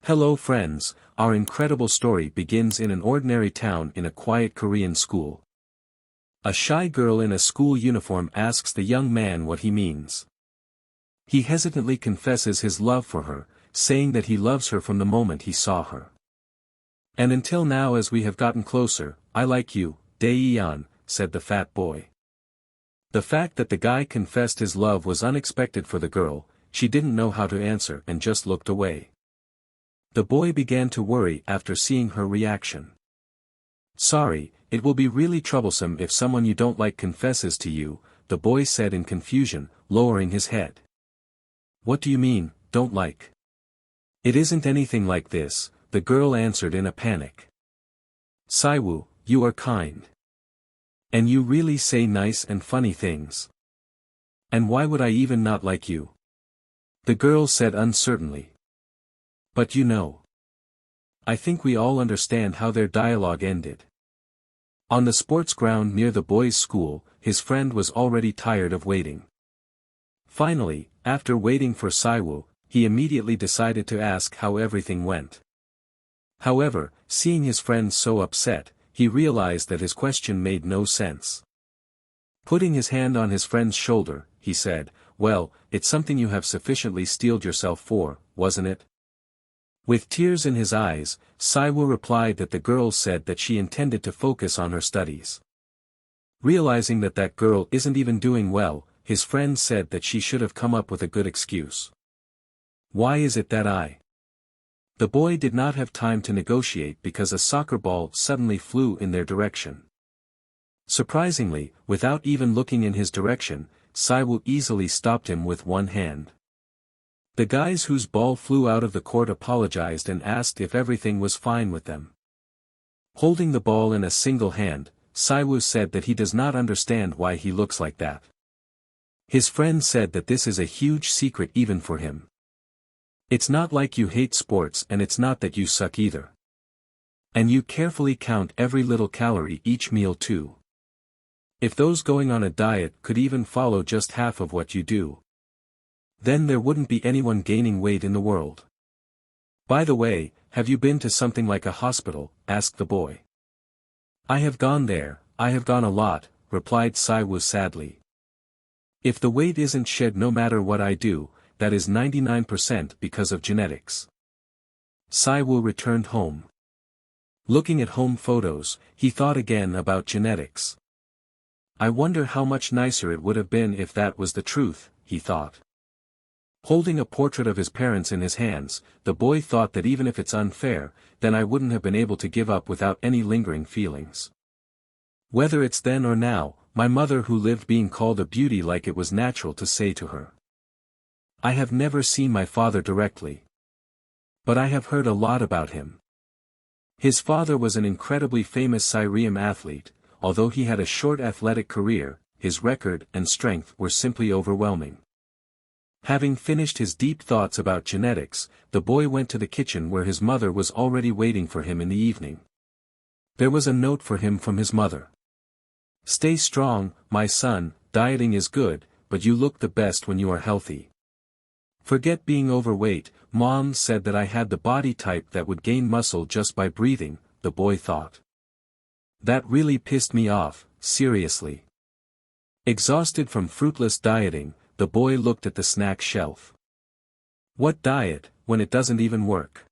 Hello friends, our incredible story begins in an ordinary town in a quiet Korean school. A shy girl in a school uniform asks the young man what he means. He hesitantly confesses his love for her, saying that he loves her from the moment he saw her. And until now, as we have gotten closer, I like you, Daeon, said the fat boy. The fact that the guy confessed his love was unexpected for the girl. She didn't know how to answer and just looked away. The boy began to worry after seeing her reaction. Sorry, it will be really troublesome if someone you don't like confesses to you, the boy said in confusion, lowering his head. What do you mean, don't like? It isn't anything like this, the girl answered in a panic. Silwa, you are kind. And you really say nice and funny things. And why would I even not like you? The girl said uncertainly. But you know. I think we all understand how their dialogue ended. On the sports ground near the boys' school, his friend was already tired of waiting. Finally, after waiting for Silwa, he immediately decided to ask how everything went. However, seeing his friend so upset, he realized that his question made no sense. Putting his hand on his friend's shoulder, he said, "Well, it's something you have sufficiently steeled yourself for, wasn't it?" With tears in his eyes, Silwa replied that the girl said that she intended to focus on her studies. Realizing that that girl isn't even doing well, his friend said that she should have come up with a good excuse. Why is it that I? The boy did not have time to negotiate because a soccer ball suddenly flew in their direction. Surprisingly, without even looking in his direction, Silwa easily stopped him with one hand. The guys whose ball flew out of the court apologized and asked if everything was fine with them. Holding the ball in a single hand, Silwa said that he does not understand why he looks like that. His friend said that this is a huge secret even for him. It's not like you hate sports, and it's not that you suck either. And you carefully count every little calorie each meal too. If those going on a diet could even follow just half of what you do, then there wouldn't be anyone gaining weight in the world. By the way, have you been to something like a hospital? Asked the boy. I have gone there, I have gone a lot, replied Silwa sadly. If the weight isn't shed no matter what I do, that is 99% because of genetics. Silwa returned home. Looking at home photos, he thought again about genetics. I wonder how much nicer it would have been if that was the truth, he thought. Holding a portrait of his parents in his hands, the boy thought that even if it's unfair, then I wouldn't have been able to give up without any lingering feelings. Whether it's then or now, my mother who lived being called a beauty like it was natural to say to her. I have never seen my father directly. But I have heard a lot about him. His father was an incredibly famous Syrian athlete, although he had a short athletic career, his record and strength were simply overwhelming. Having finished his deep thoughts about genetics, the boy went to the kitchen where his mother was already waiting for him in the evening. There was a note for him from his mother. Stay strong, my son, dieting is good, but you look the best when you are healthy. Forget being overweight, Mom said that I had the body type that would gain muscle just by breathing, the boy thought. That really pissed me off, seriously. Exhausted from fruitless dieting, the boy looked at the snack shelf. What diet, when it doesn't even work?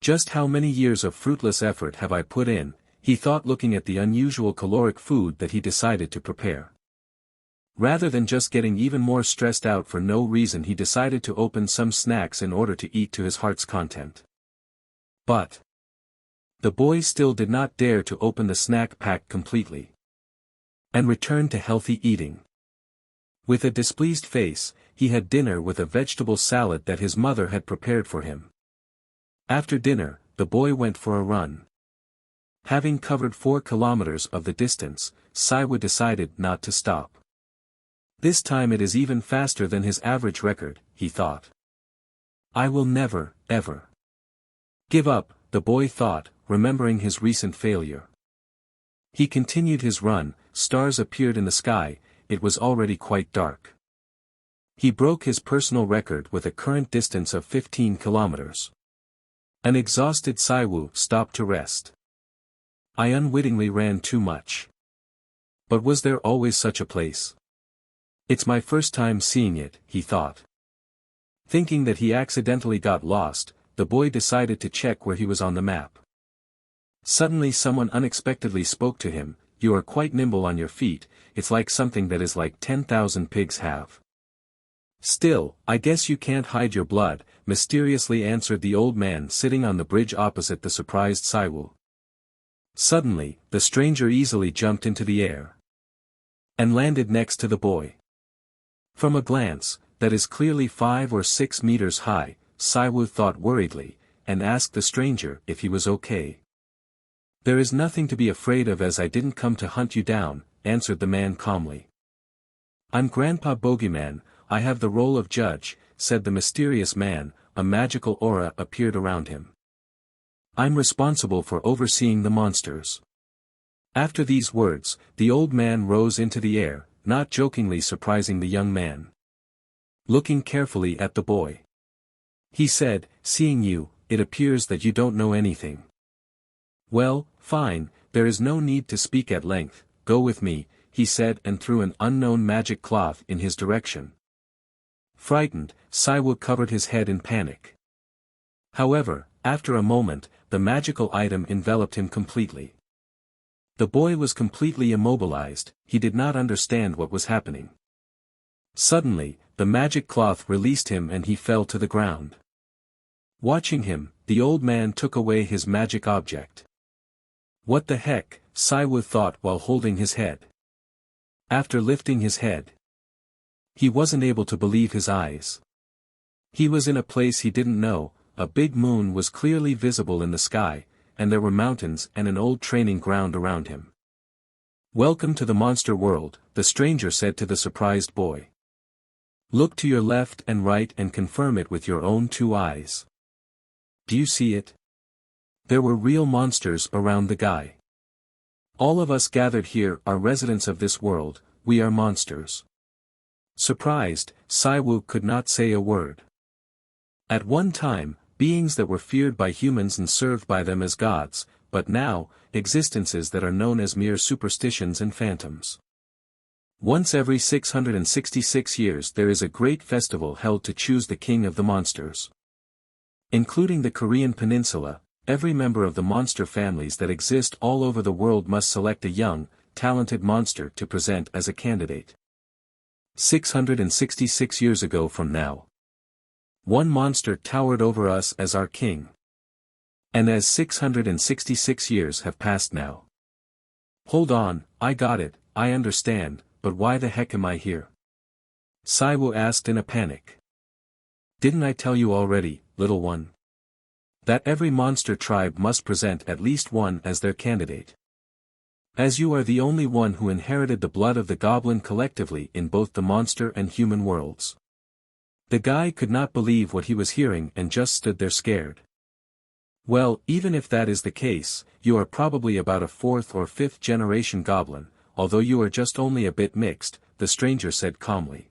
Just how many years of fruitless effort have I put in, he thought, looking at the unusual caloric food that he decided to prepare. Rather than just getting even more stressed out for no reason, he decided to open some snacks in order to eat to his heart's content. But the boy still did not dare to open the snack pack completely and return to healthy eating. With a displeased face, he had dinner with a vegetable salad that his mother had prepared for him. After dinner, the boy went for a run. Having covered 4 kilometers of the distance, Silwa decided not to stop. This time it is even faster than his average record, he thought. I will never, ever give up, the boy thought, remembering his recent failure. He continued his run, stars appeared in the sky, it was already quite dark. He broke his personal record with a current distance of 15 kilometers. An exhausted Silwa stopped to rest. I unwittingly ran too much. But was there always such a place? It's my first time seeing it, he thought. Thinking that he accidentally got lost, the boy decided to check where he was on the map. Suddenly someone unexpectedly spoke to him. You are quite nimble on your feet, it's like something that is like 10,000 pigs have. Still, I guess you can't hide your blood, mysteriously answered the old man sitting on the bridge opposite the surprised Silwa. Suddenly, the stranger easily jumped into the air and landed next to the boy. From a glance, that is clearly 5 or 6 meters high, Silwa thought worriedly, and asked the stranger if he was okay. There is nothing to be afraid of, as I didn't come to hunt you down, answered the man calmly. I'm Grandpa Bogeyman, I have the role of judge, said the mysterious man. A magical aura appeared around him. I'm responsible for overseeing the monsters. After these words, the old man rose into the air, not jokingly surprising the young man. Looking carefully at the boy, he said, seeing you, it appears that you don't know anything. Well, fine, there is no need to speak at length, go with me, he said, and threw an unknown magic cloth in his direction. Frightened, Silwa covered his head in panic. However, after a moment, the magical item enveloped him completely. The boy was completely immobilized, he did not understand what was happening. Suddenly, the magic cloth released him and he fell to the ground. Watching him, the old man took away his magic object. What the heck, Silwa thought while holding his head. After lifting his head, he wasn't able to believe his eyes. He was in a place he didn't know. A big moon was clearly visible in the sky, and there were mountains and an old training ground around him. Welcome to the monster world, the stranger said to the surprised boy. Look to your left and right and confirm it with your own 2 eyes. Do you see it? There were real monsters around the guy. All of us gathered here are residents of this world, we are monsters. Surprised, Silwa could not say a word. At one time, beings that were feared by humans and served by them as gods, but now, existences that are known as mere superstitions and phantoms. Once every 666 years there is a great festival held to choose the king of the monsters. Including the Korean peninsula, every member of the monster families that exist all over the world must select a young, talented monster to present as a candidate. 666 years ago from now, one monster towered over us as our king. And as 666 years have passed now. Hold on, I got it, I understand, but why the heck am I here? Silwa asked in a panic. Didn't I tell you already, little one? That every monster tribe must present at least one as their candidate. As you are the only one who inherited the blood of the goblin collectively in both the monster and human worlds. The guy could not believe what he was hearing and just stood there scared. Well, even if that is the case, you are probably about a 4th or 5th generation goblin, although you are just only a bit mixed, the stranger said calmly.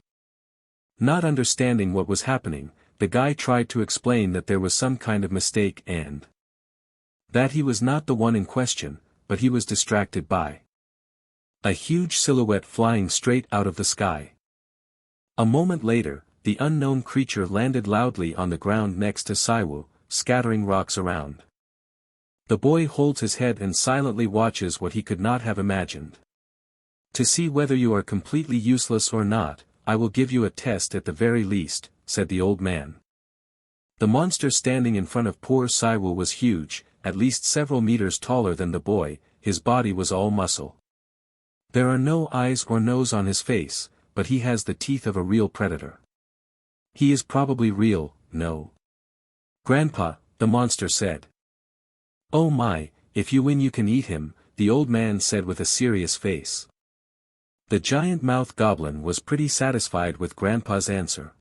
Not understanding what was happening, the guy tried to explain that there was some kind of mistake and that he was not the one in question, but he was distracted by a huge silhouette flying straight out of the sky. A moment later, the unknown creature landed loudly on the ground next to Silwa, scattering rocks around. The boy holds his head and silently watches what he could not have imagined. To see whether you are completely useless or not, I will give you a test at the very least, said the old man. The monster standing in front of poor Silwa was huge, at least several meters taller than the boy, his body was all muscle. There are no eyes or nose on his face, but he has the teeth of a real predator. He is probably real, no? Grandpa, the monster said. Oh my, if you win you can eat him, the old man said with a serious face. The giant-mouthed goblin was pretty satisfied with Grandpa's answer.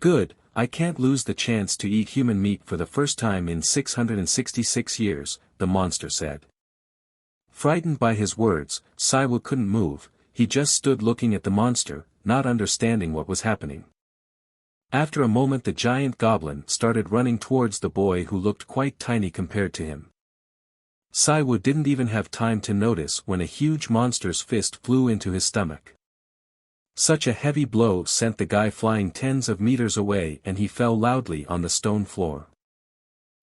Good, I can't lose the chance to eat human meat for the first time in 666 years, the monster said. Frightened by his words, Silwa couldn't move, he just stood looking at the monster, not understanding what was happening. After a moment the giant goblin started running towards the boy who looked quite tiny compared to him. Silwa didn't even have time to notice when a huge monster's fist flew into his stomach. Such a heavy blow sent the guy flying tens of meters away and he fell loudly on the stone floor.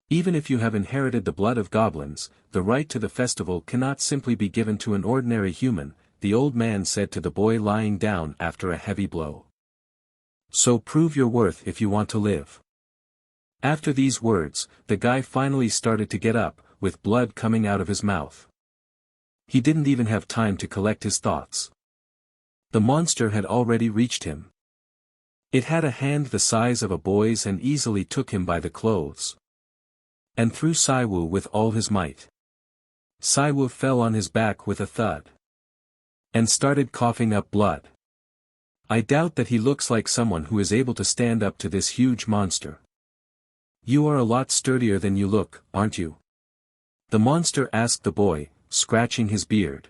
Even if you have inherited the blood of goblins, the right to the festival cannot simply be given to an ordinary human, the old man said to the boy lying down after a heavy blow. So prove your worth if you want to live. After these words, the guy finally started to get up, with blood coming out of his mouth. He didn't even have time to collect his thoughts. The monster had already reached him. It had a hand the size of a boy's and easily took him by the clothes. And threw Silwa with all his might. Silwa fell on his back with a thud. And started coughing up blood. I doubt that he looks like someone who is able to stand up to this huge monster. You are a lot sturdier than you look, aren't you? The monster asked the boy, scratching his beard.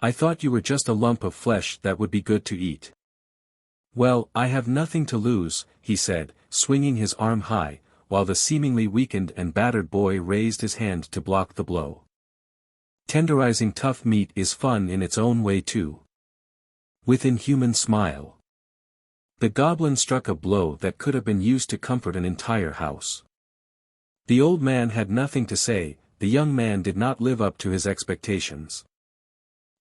I thought you were just a lump of flesh that would be good to eat. Well, I have nothing to lose, he said, swinging his arm high, while the seemingly weakened and battered boy raised his hand to block the blow. Tenderizing tough meat is fun in its own way too. With inhuman smile. The goblin struck a blow that could have been used to comfort an entire house. The old man had nothing to say, the young man did not live up to his expectations.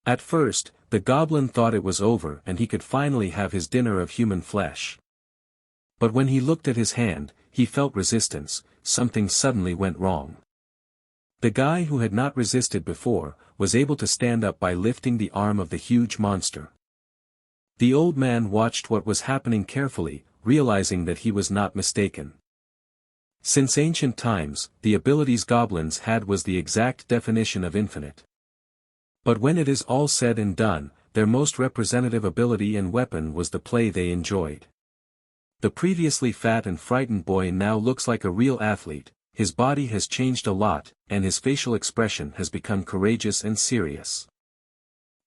At first, the goblin thought it was over and he could finally have his dinner of human flesh. But when he looked at his hand, he felt resistance, something suddenly went wrong. The guy who had not resisted before, was able to stand up by lifting the arm of the huge monster. The old man watched what was happening carefully, realizing that he was not mistaken. Since ancient times, the abilities goblins had was the exact definition of infinite. But when it is all said and done, their most representative ability and weapon was the play they enjoyed. The previously fat and frightened boy now looks like a real athlete, his body has changed a lot, and his facial expression has become courageous and serious.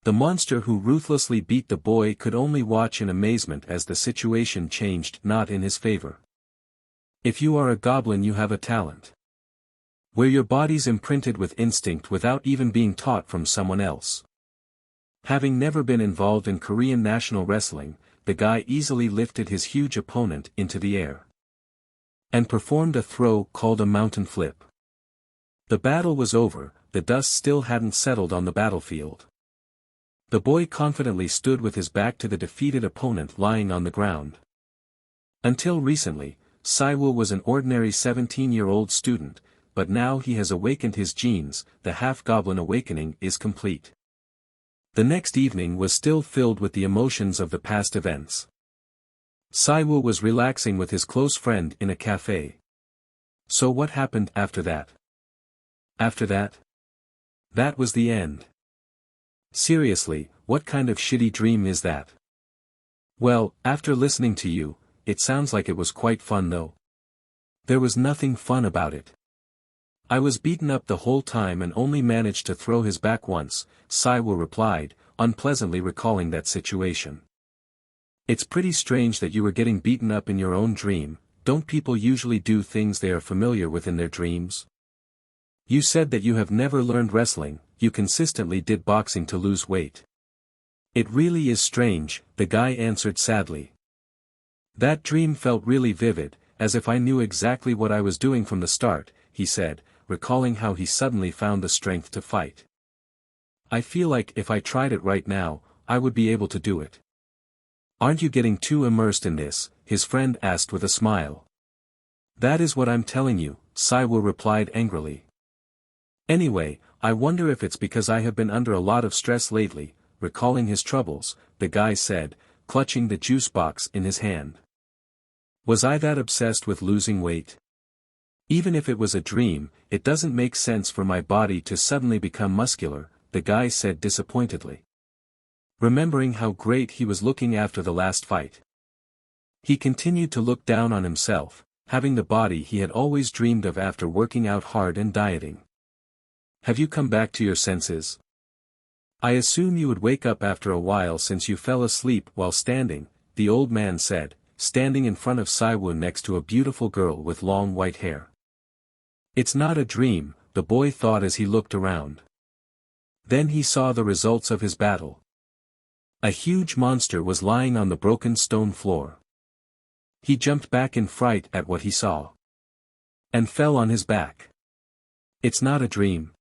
The monster who ruthlessly beat the boy could only watch in amazement as the situation changed not in his favor. If you are a goblin you have a talent. Where your body's imprinted with instinct without even being taught from someone else. Having never been involved in Korean national wrestling, the guy easily lifted his huge opponent into the air. And performed a throw called a mountain flip. The battle was over, the dust still hadn't settled on the battlefield. The boy confidently stood with his back to the defeated opponent lying on the ground. Until recently, Silwa was an ordinary 17-year-old student, but now he has awakened his genes, the half-goblin awakening is complete. The next evening was still filled with the emotions of the past events. Silwa was relaxing with his close friend in a cafe. So what happened after that? After that? That was the end. Seriously, what kind of shitty dream is that? Well, after listening to you, it sounds like it was quite fun though. There was nothing fun about it. I was beaten up the whole time and only managed to throw his back once, Silwa replied, unpleasantly recalling that situation. It's pretty strange that you were getting beaten up in your own dream, don't people usually do things they are familiar with in their dreams? You said that you have never learned wrestling, you consistently did boxing to lose weight. It really is strange, the guy answered sadly. That dream felt really vivid, as if I knew exactly what I was doing from the start, he said, recalling how he suddenly found the strength to fight. I feel like if I tried it right now, I would be able to do it. Aren't you getting too immersed in this? His friend asked with a smile. That is what I'm telling you, Silwa replied angrily. Anyway, I wonder if it's because I have been under a lot of stress lately, recalling his troubles, the guy said, clutching the juice box in his hand. Was I that obsessed with losing weight? Even if it was a dream, it doesn't make sense for my body to suddenly become muscular, the guy said disappointedly. Remembering how great he was looking after the last fight. He continued to look down on himself, having the body he had always dreamed of after working out hard and dieting. Have you come back to your senses? I assume you would wake up after a while since you fell asleep while standing, the old man said, standing in front of Silwa next to a beautiful girl with long white hair. It's not a dream, the boy thought as he looked around. Then he saw the results of his battle. A huge monster was lying on the broken stone floor. He jumped back in fright at what he saw. And fell on his back. It's not a dream.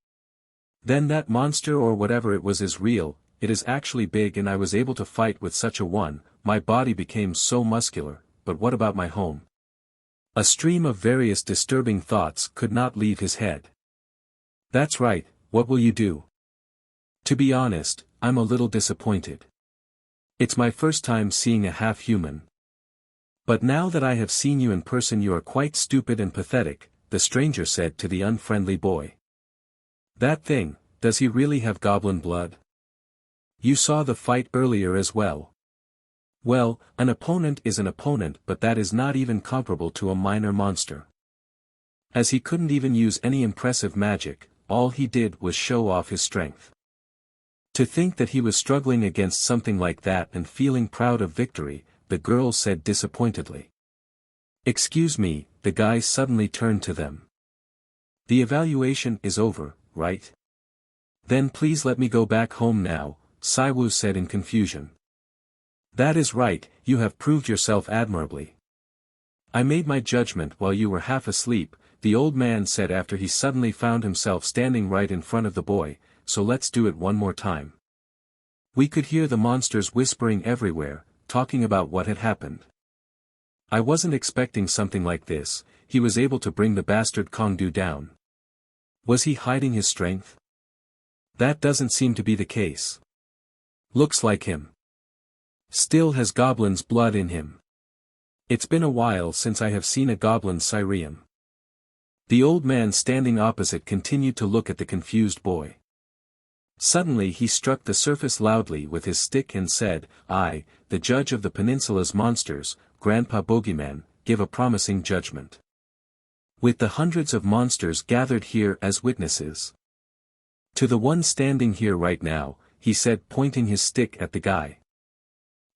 Then that monster or whatever it was is real, it is actually big and I was able to fight with such a one, my body became so muscular, but what about my home? A stream of various disturbing thoughts could not leave his head. That's right, what will you do? To be honest, I'm a little disappointed. It's my first time seeing a half-human. But now that I have seen you in person you are quite stupid and pathetic, the stranger said to the unfriendly boy. That thing, does he really have goblin blood? You saw the fight earlier as well. Well, an opponent is an opponent but that is not even comparable to a minor monster. As he couldn't even use any impressive magic, all he did was show off his strength. To think that he was struggling against something like that and feeling proud of victory, the girl said disappointedly. Excuse me, the guy suddenly turned to them. The evaluation is over, right? Then please let me go back home now, Silwa said in confusion. That is right, you have proved yourself admirably. I made my judgment while you were half asleep, the old man said after he suddenly found himself standing right in front of the boy, so let's do it one more time. We could hear the monsters whispering everywhere, talking about what had happened. I wasn't expecting something like this, he was able to bring the bastard Kongdu down. Was he hiding his strength? That doesn't seem to be the case. Looks like him. Still has goblin's blood in him. It's been a while since I have seen a goblin Syrian. The old man standing opposite continued to look at the confused boy. Suddenly he struck the surface loudly with his stick and said, I, the judge of the peninsula's monsters, Grandpa Bogeyman, give a promising judgment. With the hundreds of monsters gathered here as witnesses. To the one standing here right now, he said pointing his stick at the guy.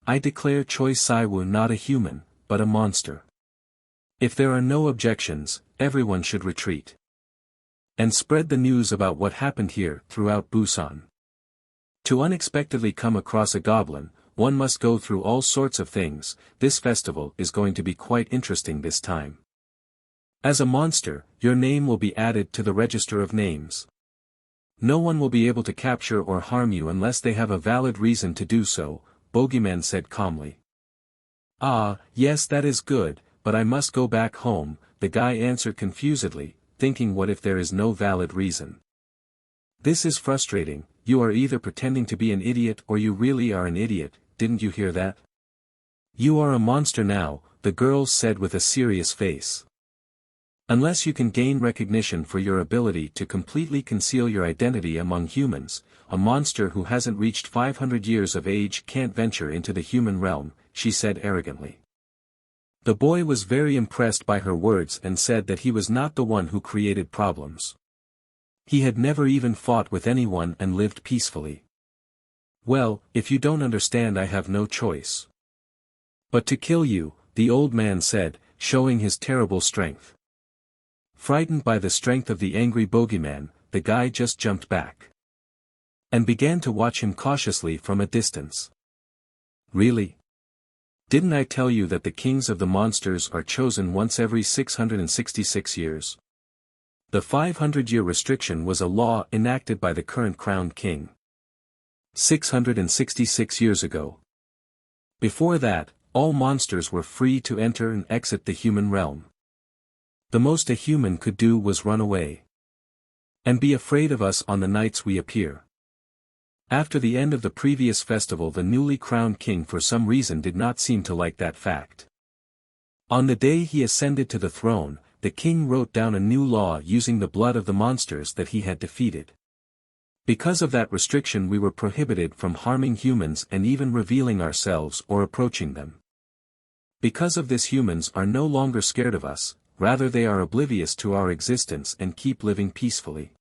I declare Choi Siwoo not a human, but a monster. If there are no objections, everyone should retreat. And spread the news about what happened here throughout Busan. To unexpectedly come across a goblin, one must go through all sorts of things, this festival is going to be quite interesting this time. As a monster, your name will be added to the register of names. No one will be able to capture or harm you unless they have a valid reason to do so, Bogeyman said calmly. Ah, yes that is good, but I must go back home, the guy answered confusedly, thinking what if there is no valid reason. This is frustrating, you are either pretending to be an idiot or you really are an idiot, didn't you hear that? You are a monster now, the girl said with a serious face. Unless you can gain recognition for your ability to completely conceal your identity among humans, a monster who hasn't reached 500 years of age can't venture into the human realm, she said arrogantly. The boy was very impressed by her words and said that he was not the one who created problems. He had never even fought with anyone and lived peacefully. Well, if you don't understand I have no choice. But to kill you, the old man said, showing his terrible strength. Frightened by the strength of the angry bogeyman, the guy just jumped back. And began to watch him cautiously from a distance. Really? Didn't I tell you that the kings of the monsters are chosen once every 666 years? The 500-year restriction was a law enacted by the current crowned king. 666 years ago. Before that, all monsters were free to enter and exit the human realm. The most a human could do was run away. And be afraid of us on the nights we appear. After the end of the previous festival the newly crowned king for some reason did not seem to like that fact. On the day he ascended to the throne, the king wrote down a new law using the blood of the monsters that he had defeated. Because of that restriction we were prohibited from harming humans and even revealing ourselves or approaching them. Because of this humans are no longer scared of us, rather they are oblivious to our existence and keep living peacefully.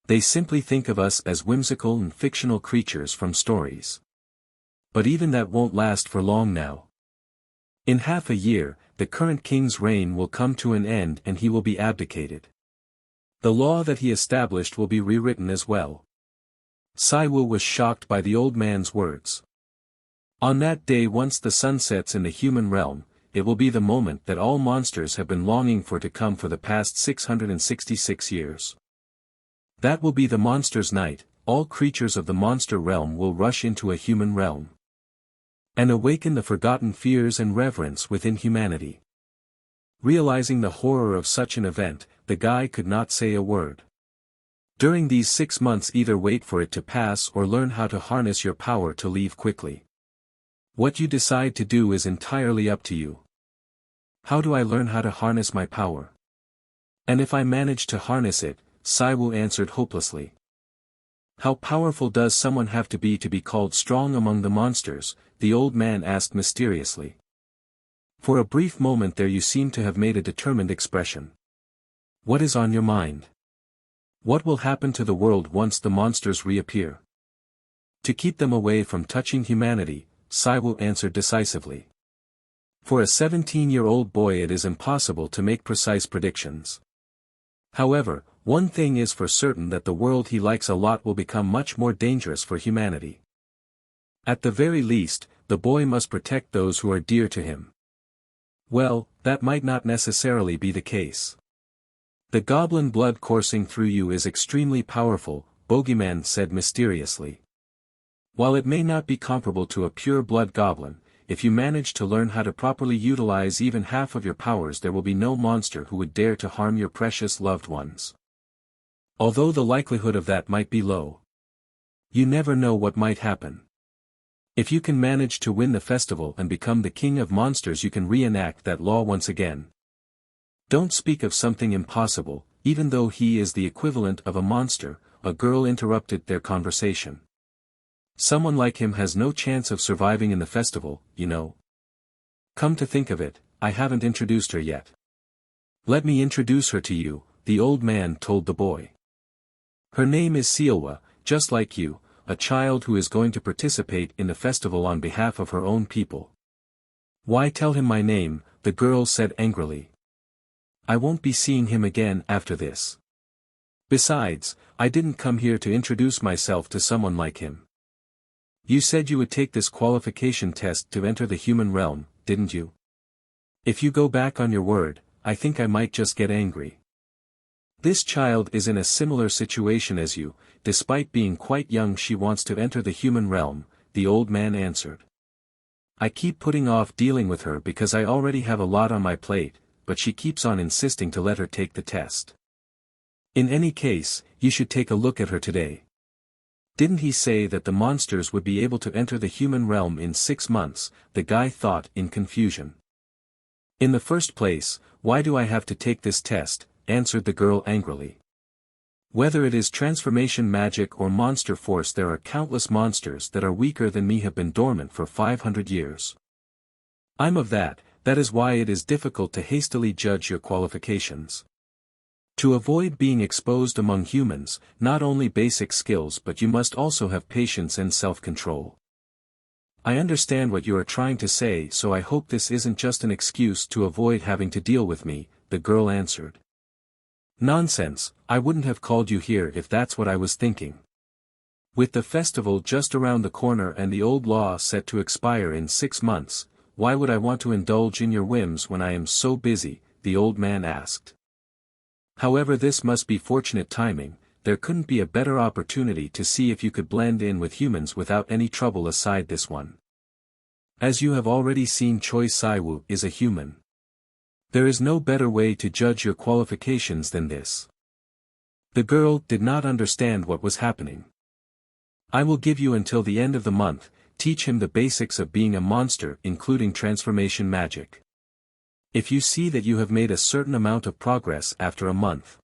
They simply think of us as whimsical and fictional creatures from stories. But even that won't last for long now. In half a year, the current king's reign will come to an end and he will be abdicated. The law that he established will be rewritten as well. Silwa was shocked by the old man's words. On that day, once the sun sets in the human realm, it will be the moment that all monsters have been longing for to come for the past 666 years. That will be the monster's night. All creatures of the monster realm will rush into a human realm and awaken the forgotten fears and reverence within humanity. Realizing the horror of such an event, the guy could not say a word. During these 6 months, either wait for it to pass or learn how to harness your power to leave quickly. What you decide to do is entirely up to you. How do I learn how to harness my power? And if I manage to harness it, Silwa answered hopelessly. How powerful does someone have to be called strong among the monsters? The old man asked mysteriously. For a brief moment there you seem to have made a determined expression. What is on your mind? What will happen to the world once the monsters reappear? To keep them away from touching humanity, Silwa answered decisively. For a 17-year-old boy it is impossible to make precise predictions. However, one thing is for certain, that the world he likes a lot will become much more dangerous for humanity. At the very least, the boy must protect those who are dear to him. Well, that might not necessarily be the case. The goblin blood coursing through you is extremely powerful, Bogeyman said mysteriously. While it may not be comparable to a pure blood goblin, if you manage to learn how to properly utilize even half of your powers, there will be no monster who would dare to harm your precious loved ones. Although the likelihood of that might be low. You never know what might happen. If you can manage to win the festival and become the king of monsters, you can reenact that law once again. Don't speak of something impossible, even though he is the equivalent of a monster, a girl interrupted their conversation. Someone like him has no chance of surviving in the festival, you know. Come to think of it, I haven't introduced her yet. Let me introduce her to you, the old man told the boy. Her name is Silwa, just like you, a child who is going to participate in the festival on behalf of her own people. Why tell him my name? The girl said angrily. I won't be seeing him again after this. Besides, I didn't come here to introduce myself to someone like him. You said you would take this qualification test to enter the human realm, didn't you? If you go back on your word, I think I might just get angry. This child is in a similar situation as you. Despite being quite young, she wants to enter the human realm, the old man answered. I keep putting off dealing with her because I already have a lot on my plate, but she keeps on insisting to let her take the test. In any case, you should take a look at her today. Didn't he say that the monsters would be able to enter the human realm in 6 months? The guy thought in confusion. In the first place, why do I have to take this test? Answered the girl angrily. Whether it is transformation magic or monster force, there are countless monsters that are weaker than me have been dormant for 500 years. I'm of that is why it is difficult to hastily judge your qualifications. To avoid being exposed among humans, not only basic skills but you must also have patience and self-control. I understand what you are trying to say, so I hope this isn't just an excuse to avoid having to deal with me, the girl answered. Nonsense, I wouldn't have called you here if that's what I was thinking. With the festival just around the corner and the old law set to expire in 6 months, why would I want to indulge in your whims when I am so busy? The old man asked. However, this must be fortunate timing. There couldn't be a better opportunity to see if you could blend in with humans without any trouble aside this one. As you have already seen, Choi Siwoo is a human. There is no better way to judge your qualifications than this. The girl did not understand what was happening. I will give you until the end of the month, teach him the basics of being a monster including transformation magic. If you see that you have made a certain amount of progress after a month,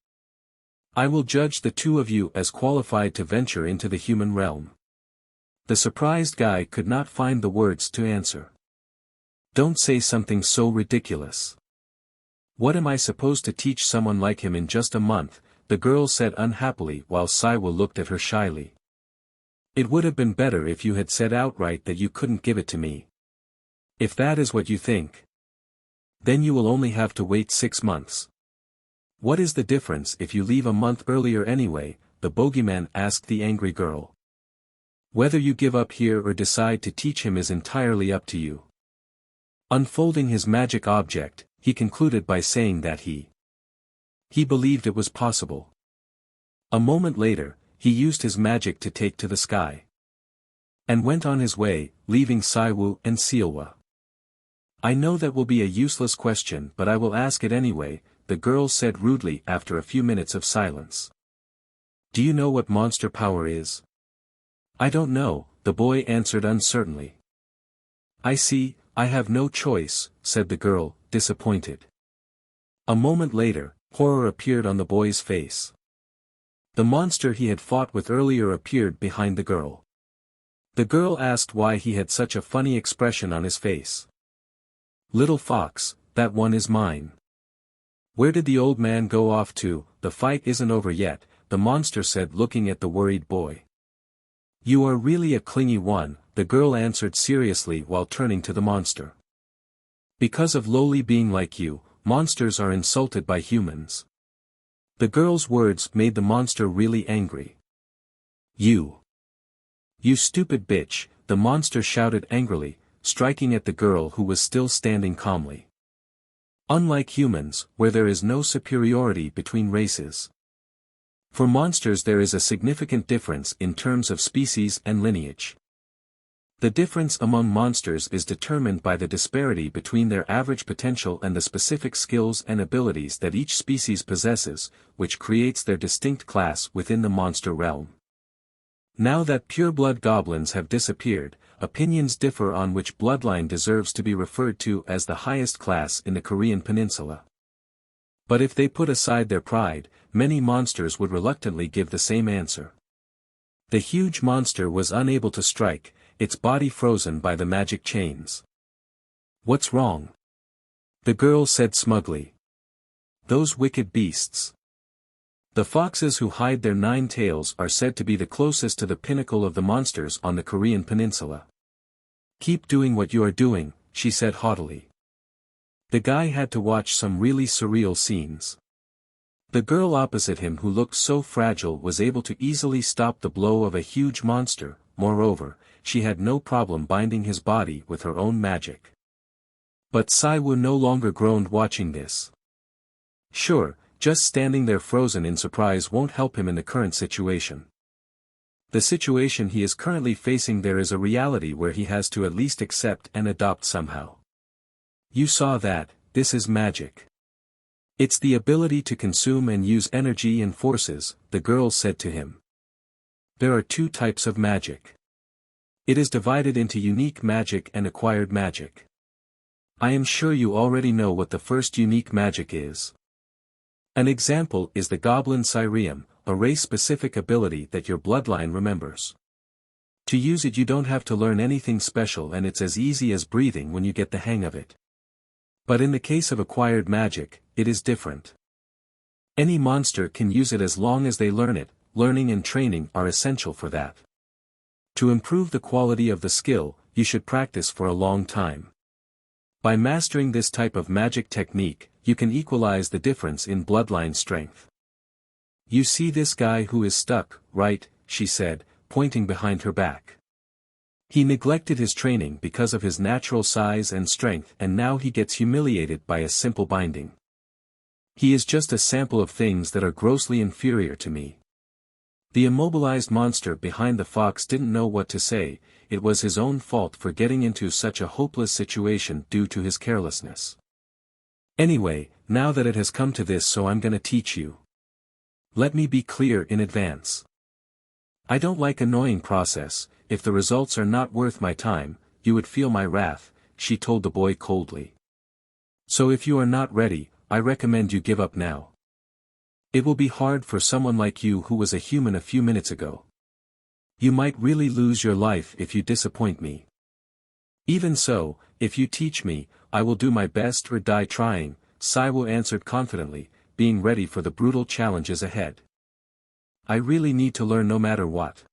I will judge the two of you as qualified to venture into the human realm. The surprised guy could not find the words to answer. Don't say something so ridiculous. What am I supposed to teach someone like him in just a month? The girl said unhappily while Silwa looked at her shyly. It would have been better if you had said outright that you couldn't give it to me. If that is what you think, Then you will only have to wait 6 months. What is the difference if you leave a month earlier anyway? The bogeyman asked the angry girl. Whether you give up here or decide to teach him is entirely up to you. Unfolding his magic object, he concluded by saying that he believed it was possible. A moment later, he used his magic to take to the sky. And went on his way, leaving Silwa and Silwa. I know that will be a useless question, but I will ask it anyway, the girl said rudely after a few minutes of silence. Do you know what monster power is? I don't know, the boy answered uncertainly. I see, I have no choice, said the girl, disappointed. A moment later, horror appeared on the boy's face. The monster he had fought with earlier appeared behind the girl. The girl asked why he had such a funny expression on his face. Little fox, that one is mine. Where did the old man go off to? The fight isn't over yet, the monster said looking at the worried boy. You are really a clingy one, the girl answered seriously while turning to the monster. Because of lowly being like you, monsters are insulted by humans. The girl's words made the monster really angry. You stupid bitch, the monster shouted angrily, striking at the girl who was still standing calmly. Unlike humans, where there is no superiority between races. For monsters there is a significant difference in terms of species and lineage. The difference among monsters is determined by the disparity between their average potential and the specific skills and abilities that each species possesses, which creates their distinct class within the monster realm. Now that pure-blood goblins have disappeared, opinions differ on which bloodline deserves to be referred to as the highest class in the Korean peninsula. But if they put aside their pride, many monsters would reluctantly give the same answer. The huge monster was unable to strike, its body frozen by the magic chains. What's wrong? The girl said smugly. Those wicked beasts. The foxes who hide their 9 tails are said to be the closest to the pinnacle of the monsters on the Korean peninsula. Keep doing what you are doing, she said haughtily. The guy had to watch some really surreal scenes. The girl opposite him who looked so fragile was able to easily stop the blow of a huge monster, moreover, she had no problem binding his body with her own magic. But Silwa no longer groaned watching this. Sure, just standing there frozen in surprise won't help him in the current situation. The situation he is currently facing there is a reality where he has to at least accept and adopt somehow. You saw that, this is magic. It's the ability to consume and use energy and forces, the girl said to him. There are 2 types of magic. It is divided into unique magic and acquired magic. I am sure you already know what the first unique magic is. An example is the Goblin Sirium, a race-specific ability that your bloodline remembers. To use it you don't have to learn anything special and it's as easy as breathing when you get the hang of it. But in the case of acquired magic, it is different. Any monster can use it as long as they learn it, learning and training are essential for that. To improve the quality of the skill, you should practice for a long time. By mastering this type of magic technique, you can equalize the difference in bloodline strength. You see this guy who is stuck, right? She said, pointing behind her back. He neglected his training because of his natural size and strength and now he gets humiliated by a simple binding. He is just a sample of things that are grossly inferior to me. The immobilized monster behind the fox didn't know what to say, it was his own fault for getting into such a hopeless situation due to his carelessness. Anyway, now that it has come to this so I'm gonna teach you. Let me be clear in advance. I don't like annoying process, if the results are not worth my time, you would feel my wrath, she told the boy coldly. So if you are not ready, I recommend you give up now. It will be hard for someone like you who was a human a few minutes ago. You might really lose your life if you disappoint me. Even so, if you teach me, I will do my best or die trying, Silwa answered confidently, being ready for the brutal challenges ahead. I really need to learn no matter what.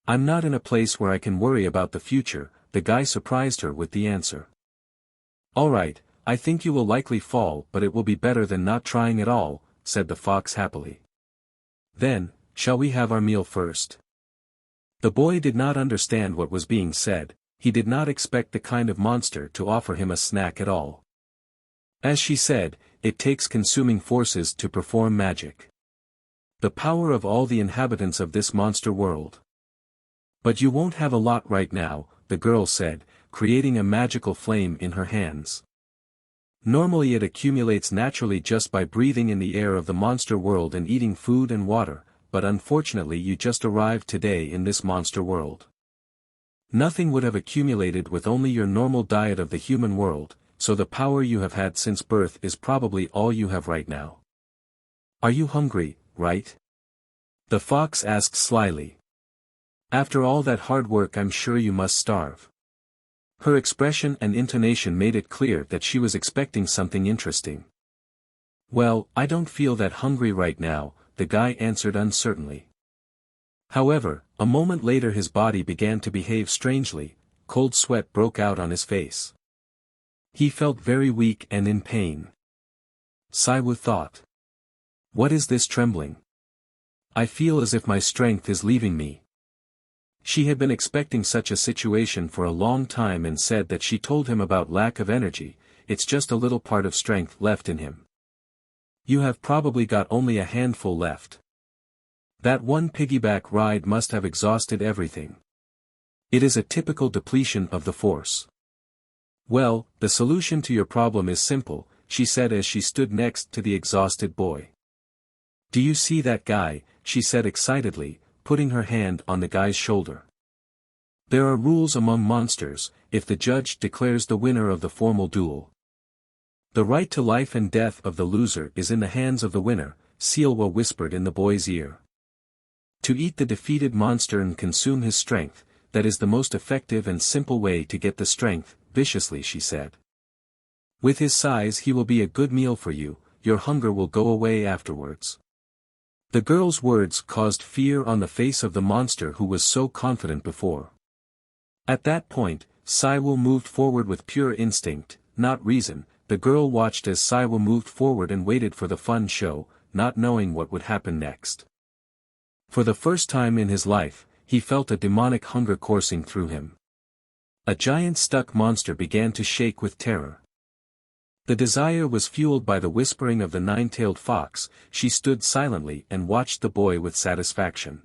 I'm not in a place where I can worry about the future, the guy surprised her with the answer. Alright, I think you will likely fall, but it will be better than not trying at all, said the fox happily. Then, shall we have our meal first? The boy did not understand what was being said. He did not expect the kind of monster to offer him a snack at all. As she said, it takes consuming forces to perform magic. The power of all the inhabitants of this monster world. But you won't have a lot right now, the girl said, creating a magical flame in her hands. Normally it accumulates naturally just by breathing in the air of the monster world and eating food and water, but unfortunately you just arrived today in this monster world. Nothing would have accumulated with only your normal diet of the human world, so the power you have had since birth is probably all you have right now. Are you hungry, right? The fox asked slyly. After all that hard work I'm sure you must starve. Her expression and intonation made it clear that she was expecting something interesting. Well, I don't feel that hungry right now, the guy answered uncertainly. However, a moment later his body began to behave strangely. Cold sweat broke out on his face. He felt very weak and in pain. Silwa thought. What is this trembling? I feel as if my strength is leaving me. She had been expecting such a situation for a long time and said that she told him about lack of energy, it's just a little part of strength left in him. You have probably got only a handful left. That one piggyback ride must have exhausted everything. It is a typical depletion of the force. Well, the solution to your problem is simple, she said as she stood next to the exhausted boy. Do you see that guy, she said excitedly, putting her hand on the guy's shoulder. There are rules among monsters, if the judge declares the winner of the formal duel. The right to life and death of the loser is in the hands of the winner, Silwa whispered in the boy's ear. To eat the defeated monster and consume his strength, that is the most effective and simple way to get the strength, viciously she said. With his size he will be a good meal for you, your hunger will go away afterwards. The girl's words caused fear on the face of the monster who was so confident before. At that point, Silwa moved forward with pure instinct, not reason. The girl watched as Silwa moved forward and waited for the fun show, not knowing what would happen next. For the first time in his life, he felt a demonic hunger coursing through him. A giant stuck monster began to shake with terror. The desire was fueled by the whispering of the nine-tailed fox. She stood silently and watched the boy with satisfaction.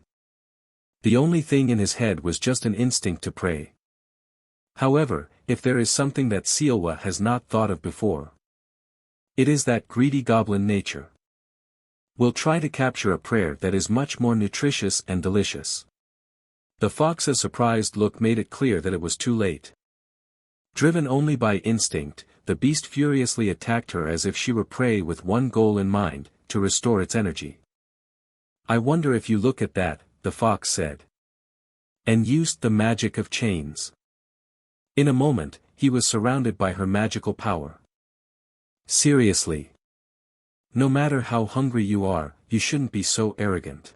The only thing in his head was just an instinct to prey. However, if there is something that Silwa has not thought of before, it is that greedy goblin nature. We'll try to capture a prey that is much more nutritious and delicious. The fox's surprised look made it clear that it was too late. Driven only by instinct, the beast furiously attacked her as if she were prey with one goal in mind, to restore its energy. I wonder if you look at that, the fox said. And used the magic of chains. In a moment, he was surrounded by her magical power. Seriously. No matter how hungry you are, you shouldn't be so arrogant.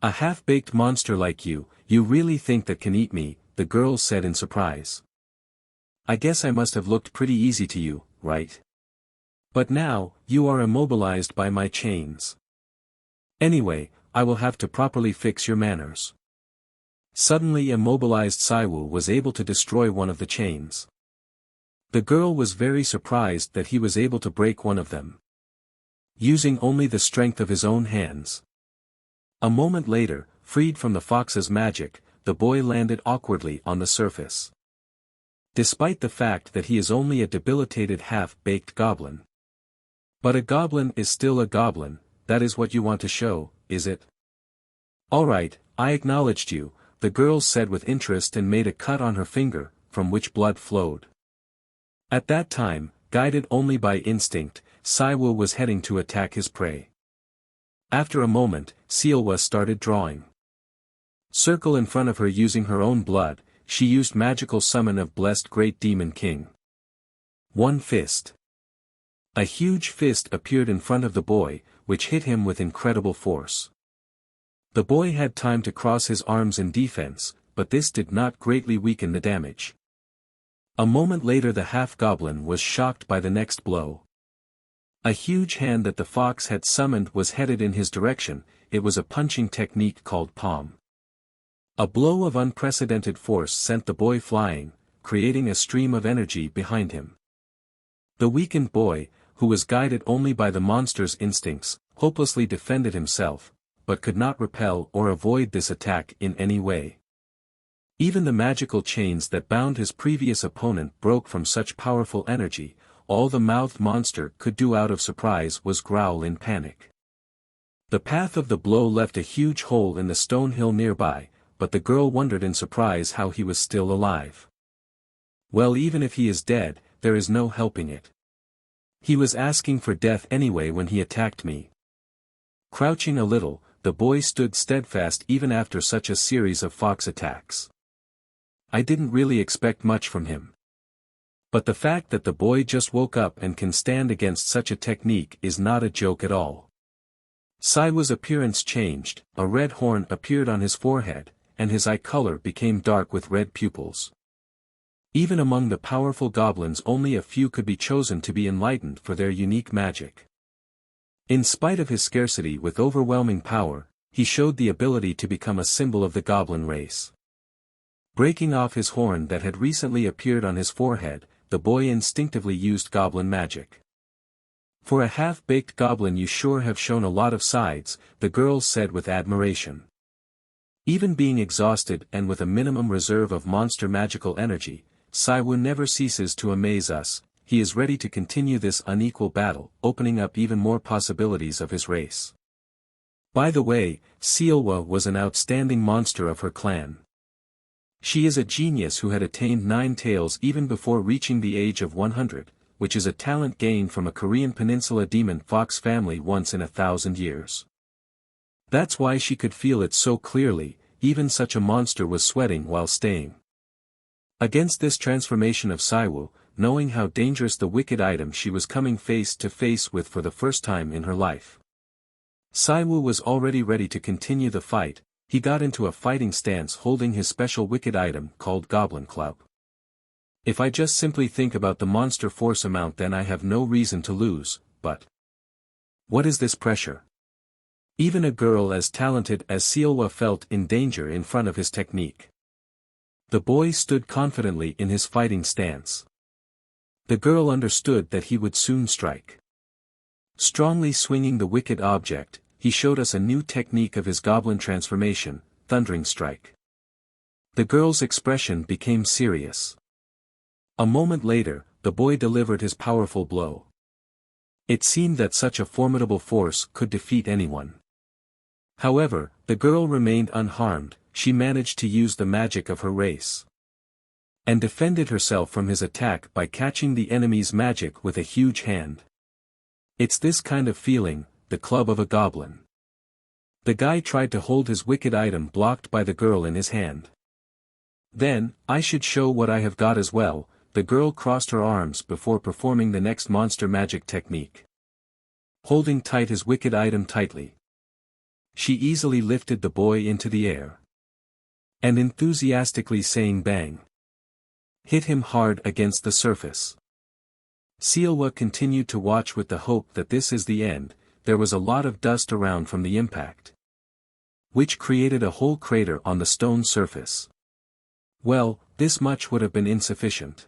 A half-baked monster like you really think that can eat me, the girl said in surprise. I guess I must have looked pretty easy to you, right? But now, you are immobilized by my chains. Anyway, I will have to properly fix your manners. Suddenly immobilized Silwa was able to destroy one of the chains. The girl was very surprised that he was able to break one of them, using only the strength of his own hands. A moment later, freed from the fox's magic, the boy landed awkwardly on the surface. Despite the fact that he is only a debilitated half-baked goblin. But a goblin is still a goblin, that is what you want to show, is it? Alright, I acknowledged you, the girl said with interest and made a cut on her finger, from which blood flowed. At that time, guided only by instinct, Silwa was heading to attack his prey. After a moment, Silwa started drawing. Circle in front of her using her own blood. She used magical summon of blessed great demon king. One fist. A huge fist appeared in front of the boy, which hit him with incredible force. The boy had time to cross his arms in defense, but this did not greatly weaken the damage. A moment later the half-goblin was shocked by the next blow. A huge hand that the fox had summoned was headed in his direction. It was a punching technique called palm. A blow of unprecedented force sent the boy flying, creating a stream of energy behind him. The weakened boy, who was guided only by the monster's instincts, hopelessly defended himself, but could not repel or avoid this attack in any way. Even the magical chains that bound his previous opponent broke from such powerful energy. All the mouthed monster could do out of surprise was growl in panic. The path of the blow left a huge hole in the stone hill nearby, but the girl wondered in surprise how he was still alive. Well, even if he is dead, there is no helping it. He was asking for death anyway when he attacked me. Crouching a little, the boy stood steadfast even after such a series of fox attacks. I didn't really expect much from him. But the fact that the boy just woke up and can stand against such a technique is not a joke at all. Silwa's appearance changed, a red horn appeared on his forehead, and his eye color became dark with red pupils. Even among the powerful goblins only a few could be chosen to be enlightened for their unique magic. In spite of his scarcity with overwhelming power, he showed the ability to become a symbol of the goblin race. Breaking off his horn that had recently appeared on his forehead, the boy instinctively used goblin magic. For a half-baked goblin, you sure have shown a lot of sides, the girl said with admiration. Even being exhausted and with a minimum reserve of monster magical energy, Silwa never ceases to amaze us. He is ready to continue this unequal battle, opening up even more possibilities of his race. By the way, Silwa was an outstanding monster of her clan. She is a genius who had attained 9 tails even before reaching the age of 100, which is a talent gained from a Korean peninsula demon fox family once in 1,000 years. That's why she could feel it so clearly. Even such a monster was sweating while staying. Against this transformation of Silwa, knowing how dangerous the wicked item she was coming face to face with for the first time in her life, Silwa was already ready to continue the fight. He got into a fighting stance holding his special wicked item called Goblin Club. If I just simply think about the monster force amount, then I have no reason to lose, but what is this pressure? Even a girl as talented as Silwa felt in danger in front of his technique. The boy stood confidently in his fighting stance. The girl understood that he would soon strike. Strongly swinging the wicked object, he showed us a new technique of his goblin transformation, Thundering Strike. The girl's expression became serious. A moment later, the boy delivered his powerful blow. It seemed that such a formidable force could defeat anyone. However, the girl remained unharmed. She managed to use the magic of her race and defended herself from his attack by catching the enemy's magic with a huge hand. It's this kind of feeling, the club of a goblin. The guy tried to hold his wicked item blocked by the girl in his hand. Then, I should show what I have got as well. The girl crossed her arms before performing the next monster magic technique. Holding tight his wicked item tightly, she easily lifted the boy into the air. And enthusiastically saying bang, hit him hard against the surface. Silwa continued to watch with the hope that this is the end. There was a lot of dust around from the impact, which created a whole crater on the stone surface. Well, this much would have been insufficient.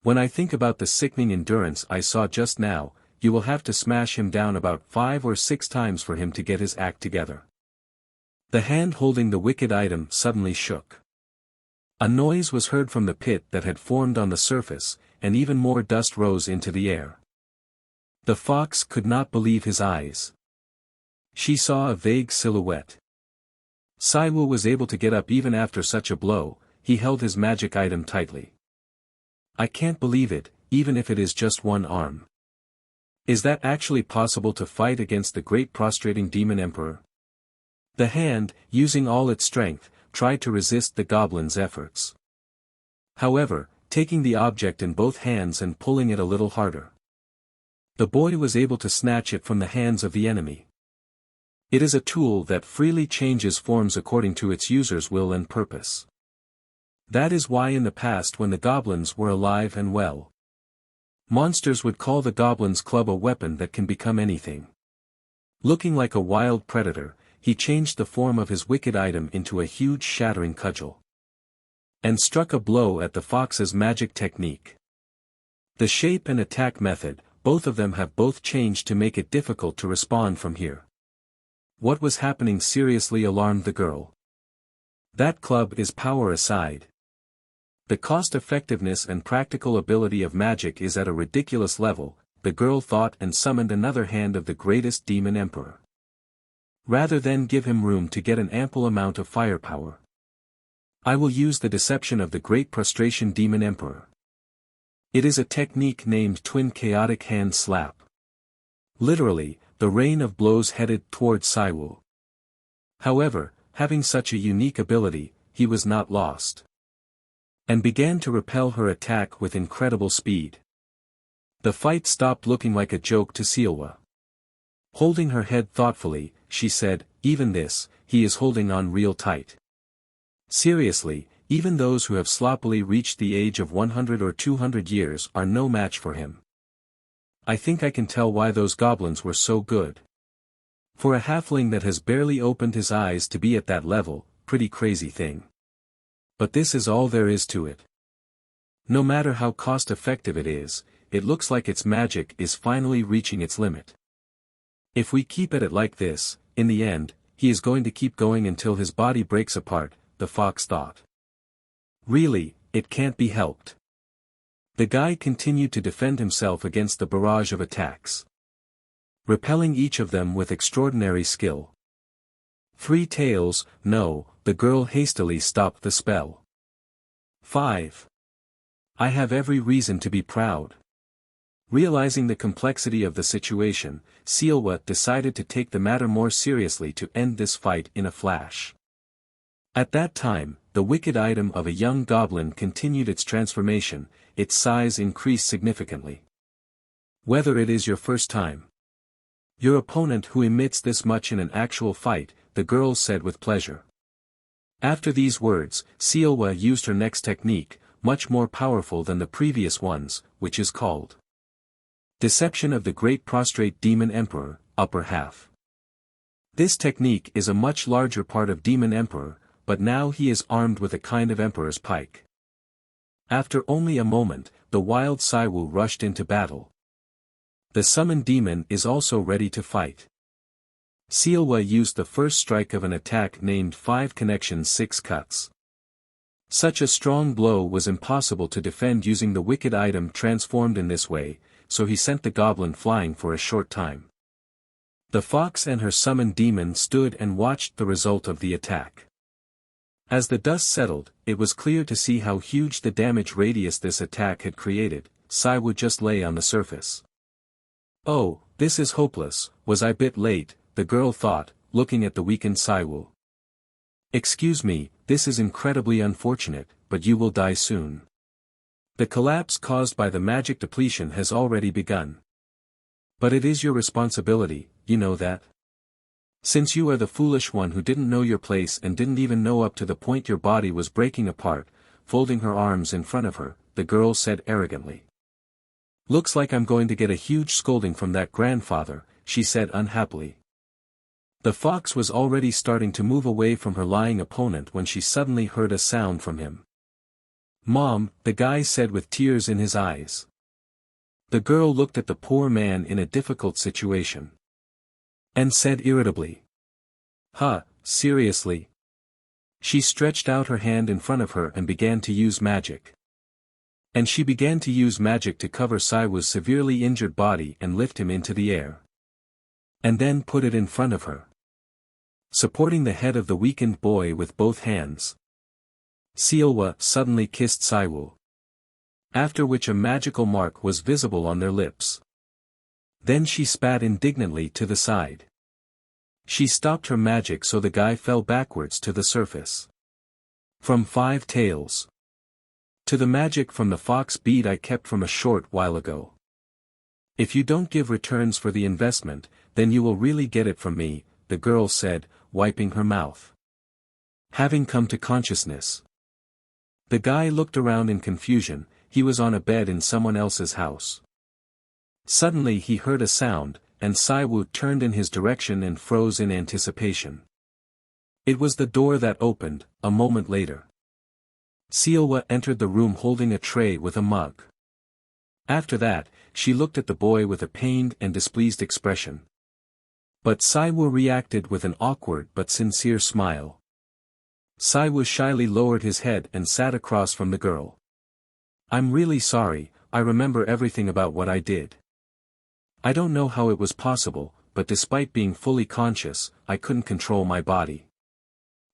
When I think about the sickening endurance I saw just now, you will have to smash him down about 5 or 6 times for him to get his act together. The hand holding the wicked item suddenly shook. A noise was heard from the pit that had formed on the surface, and even more dust rose into the air. The fox could not believe his eyes. She saw a vague silhouette. Silwa was able to get up even after such a blow. He held his magic item tightly. I can't believe it, even if it is just one arm. Is that actually possible to fight against the great prostrating demon emperor? The hand, using all its strength, tried to resist the goblin's efforts. However, taking the object in both hands and pulling it a little harder, the boy was able to snatch it from the hands of the enemy. It is a tool that freely changes forms according to its user's will and purpose. That is why in the past when the goblins were alive and well, monsters would call the goblins' club a weapon that can become anything. Looking like a wild predator, he changed the form of his wicked item into a huge shattering cudgel, and struck a blow at the fox's magic technique. The shape and attack method, both of them have both changed to make it difficult to respond from here. What was happening seriously alarmed the girl. That club is power aside. The cost-effectiveness and practical ability of magic is at a ridiculous level, the girl thought, and summoned another hand of the greatest demon emperor. Rather than give him room to get an ample amount of firepower, I will use the deception of the great prostration demon emperor. It is a technique named twin chaotic hand slap. Literally, the rain of blows headed toward Silwa. However, having such a unique ability, he was not lost, and began to repel her attack with incredible speed. The fight stopped looking like a joke to Silwa. Holding her head thoughtfully, she said, "Even this, he is holding on real tight. Seriously, even those who have sloppily reached the age of 100 or 200 years are no match for him. I think I can tell why those goblins were so good. For a halfling that has barely opened his eyes to be at that level, pretty crazy thing. But this is all there is to it. No matter how cost-effective it is, it looks like its magic is finally reaching its limit. If we keep at it like this, in the end, he is going to keep going until his body breaks apart," the fox thought. Really, it can't be helped. The guy continued to defend himself against the barrage of attacks, repelling each of them with extraordinary skill. 3 tails, no, the girl hastily stopped the spell. 5. I have every reason to be proud. Realizing the complexity of the situation, Silwa decided to take the matter more seriously to end this fight in a flash. At that time, the wicked item of a young goblin continued its transformation, its size increased significantly. Whether it is your first time, your opponent who emits this much in an actual fight, the girl said with pleasure. After these words, Silwa used her next technique, much more powerful than the previous ones, which is called Deception of the Great Prostrate Demon Emperor, Upper Half. This technique is a much larger part of Demon Emperor, but now he is armed with a kind of Emperor's pike. After only a moment, the wild Silwa rushed into battle. The summoned demon is also ready to fight. Silwa used the first strike of an attack named 5 connections 6 cuts. Such a strong blow was impossible to defend using the wicked item transformed in this way, so he sent the goblin flying for a short time. The fox and her summoned demon stood and watched the result of the attack. As the dust settled, it was clear to see how huge the damage radius this attack had created. Silwa just lay on the surface. "Oh, this is hopeless, was I a bit late," the girl thought, looking at the weakened Silwa. "Excuse me, this is incredibly unfortunate, but you will die soon. The collapse caused by the magic depletion has already begun. But it is your responsibility, you know that? Since you are the foolish one who didn't know your place and didn't even know up to the point your body was breaking apart," folding her arms in front of her, the girl said arrogantly. "Looks like I'm going to get a huge scolding from that grandfather," she said unhappily. The fox was already starting to move away from her lying opponent when she suddenly heard a sound from him. "Mom," the guy said with tears in his eyes. The girl looked at the poor man in a difficult situation, and said irritably, "Huh, seriously?" She stretched out her hand in front of her and began to use magic. And she began to use magic to cover Silwa's severely injured body and lift him into the air. And then put it in front of her, supporting the head of the weakened boy with both hands. Silwa suddenly kissed Silwa, after which a magical mark was visible on their lips. Then she spat indignantly to the side. She stopped her magic so the guy fell backwards to the surface. From 5 tails to the magic from the fox bead I kept from a short while ago. If you don't give returns for the investment, then you will really get it from me, the girl said, wiping her mouth. Having come to consciousness, The guy looked around in confusion. He was on a bed in someone else's house. Suddenly he heard a sound, and Silwa turned in his direction and froze in anticipation. It was the door that opened, a moment later. Silwa entered the room holding a tray with a mug. After that, she looked at the boy with a pained and displeased expression. But Silwa reacted with an awkward but sincere smile. Silwa shyly lowered his head and sat across from the girl. "I'm really sorry, I remember everything about what I did. I don't know how it was possible, but despite being fully conscious, I couldn't control my body.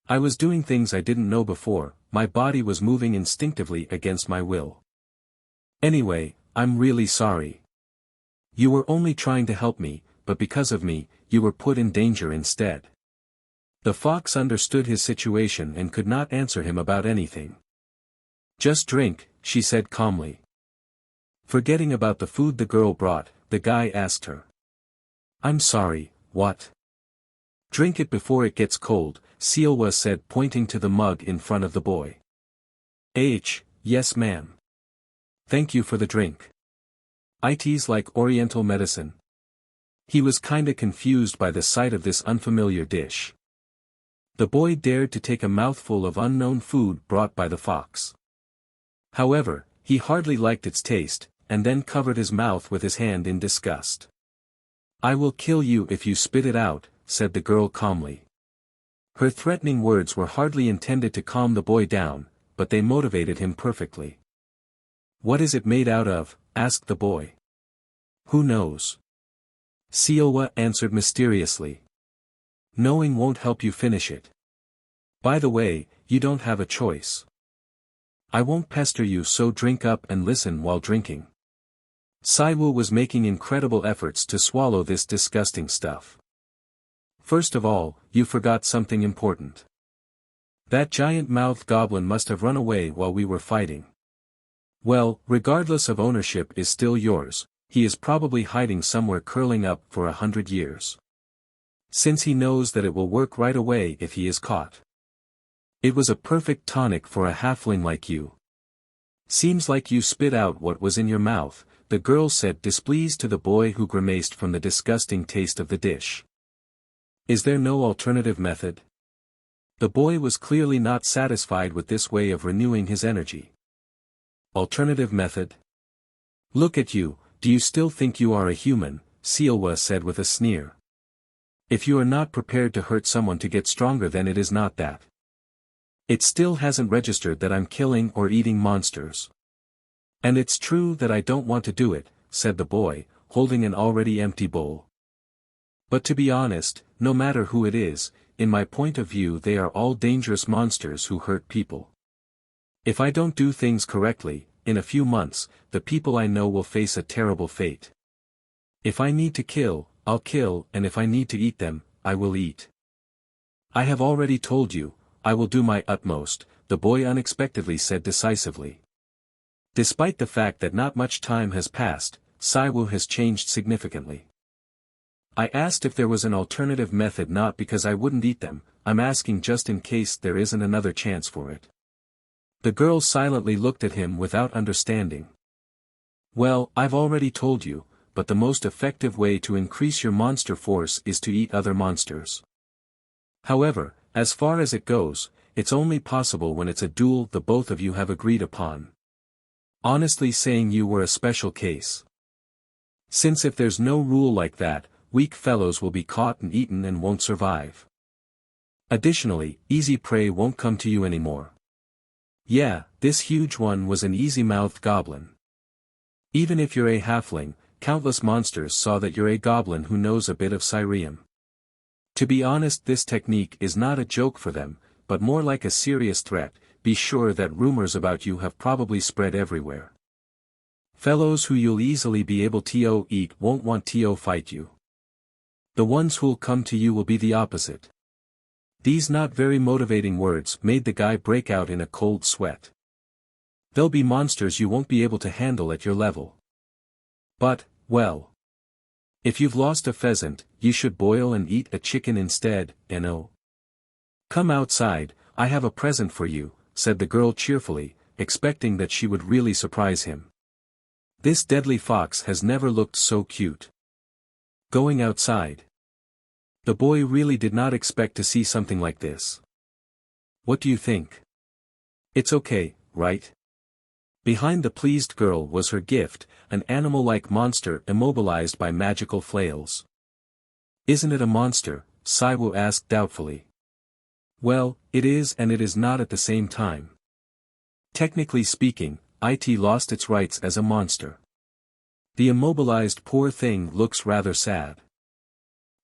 I was doing things I didn't know before, my body was moving instinctively against my will. Anyway, I'm really sorry. You were only trying to help me, but because of me, you were put in danger instead." The fox understood his situation and could not answer him about anything. "Just drink," she said calmly. Forgetting about the food the girl brought, the guy asked her. "I'm sorry, what?" "Drink it before it gets cold," Silwa said, pointing to the mug in front of the boy. Yes ma'am. Thank you for the drink. It's like oriental medicine." He was kinda confused by the sight of this unfamiliar dish. The boy dared to take a mouthful of unknown food brought by the fox. However, he hardly liked its taste, and then covered his mouth with his hand in disgust. "I will kill you if you spit it out," said the girl calmly. Her threatening words were hardly intended to calm the boy down, but they motivated him perfectly. "What is it made out of?" asked the boy. "Who knows?" Silwa answered mysteriously. "Knowing won't help you finish it. By the way, you don't have a choice. I won't pester you, so drink up and listen while drinking." Silwa was making incredible efforts to swallow this disgusting stuff. "First of all, you forgot something important. That giant-mouthed goblin must have run away while we were fighting. Well, regardless of ownership is still yours, he is probably hiding somewhere curling up for 100 years. Since he knows that it will work right away if he is caught. It was a perfect tonic for a halfling like you." "Seems like you spit out what was in your mouth," the girl said, displeased to the boy who grimaced from the disgusting taste of the dish. "Is there no alternative method?" The boy was clearly not satisfied with this way of renewing his energy. "Alternative method? Look at you, do you still think you are a human?" Silwa said with a sneer. "If you are not prepared to hurt someone to get stronger, then it is not that. It still hasn't registered that I'm killing or eating monsters. And it's true that I don't want to do it," said the boy, holding an already empty bowl. "But to be honest, no matter who it is, in my point of view they are all dangerous monsters who hurt people. If I don't do things correctly, in a few months, the people I know will face a terrible fate. If I need to kill, I'll kill, and if I need to eat them, I will eat. I have already told you, I will do my utmost," the boy unexpectedly said decisively. Despite the fact that not much time has passed, Silwa has changed significantly. "I asked if there was an alternative method not because I wouldn't eat them, I'm asking just in case there isn't another chance for it." The girl silently looked at him without understanding. "Well, I've already told you, but the most effective way to increase your monster force is to eat other monsters. However, as far as it goes, it's only possible when it's a duel the both of you have agreed upon. Honestly saying you were a special case. Since if there's no rule like that, weak fellows will be caught and eaten and won't survive. Additionally, easy prey won't come to you anymore." Yeah, this huge one was an easy-mouthed goblin. Even if you're a halfling, countless monsters saw that you're a goblin who knows a bit of Syrian. To be honest, this technique is not a joke for them, but more like a serious threat. Be sure that rumors about you have probably spread everywhere. Fellows who you'll easily be able to eat won't want to fight you. The ones who'll come to you will be the opposite. These not very motivating words made the guy break out in a cold sweat. There'll be monsters you won't be able to handle at your level. But, well. If you've lost a pheasant, you should boil and eat a chicken instead, Come outside, I have a present for you, said the girl cheerfully, expecting that she would really surprise him. This deadly fox has never looked so cute. Going outside. The boy really did not expect to see something like this. What do you think? It's okay, right? Behind the pleased girl was her gift, an animal-like monster immobilized by magical flails. Isn't it a monster? Silwa asked doubtfully. Well, it is and it is not at the same time. Technically speaking, it lost its rights as a monster. The immobilized poor thing looks rather sad.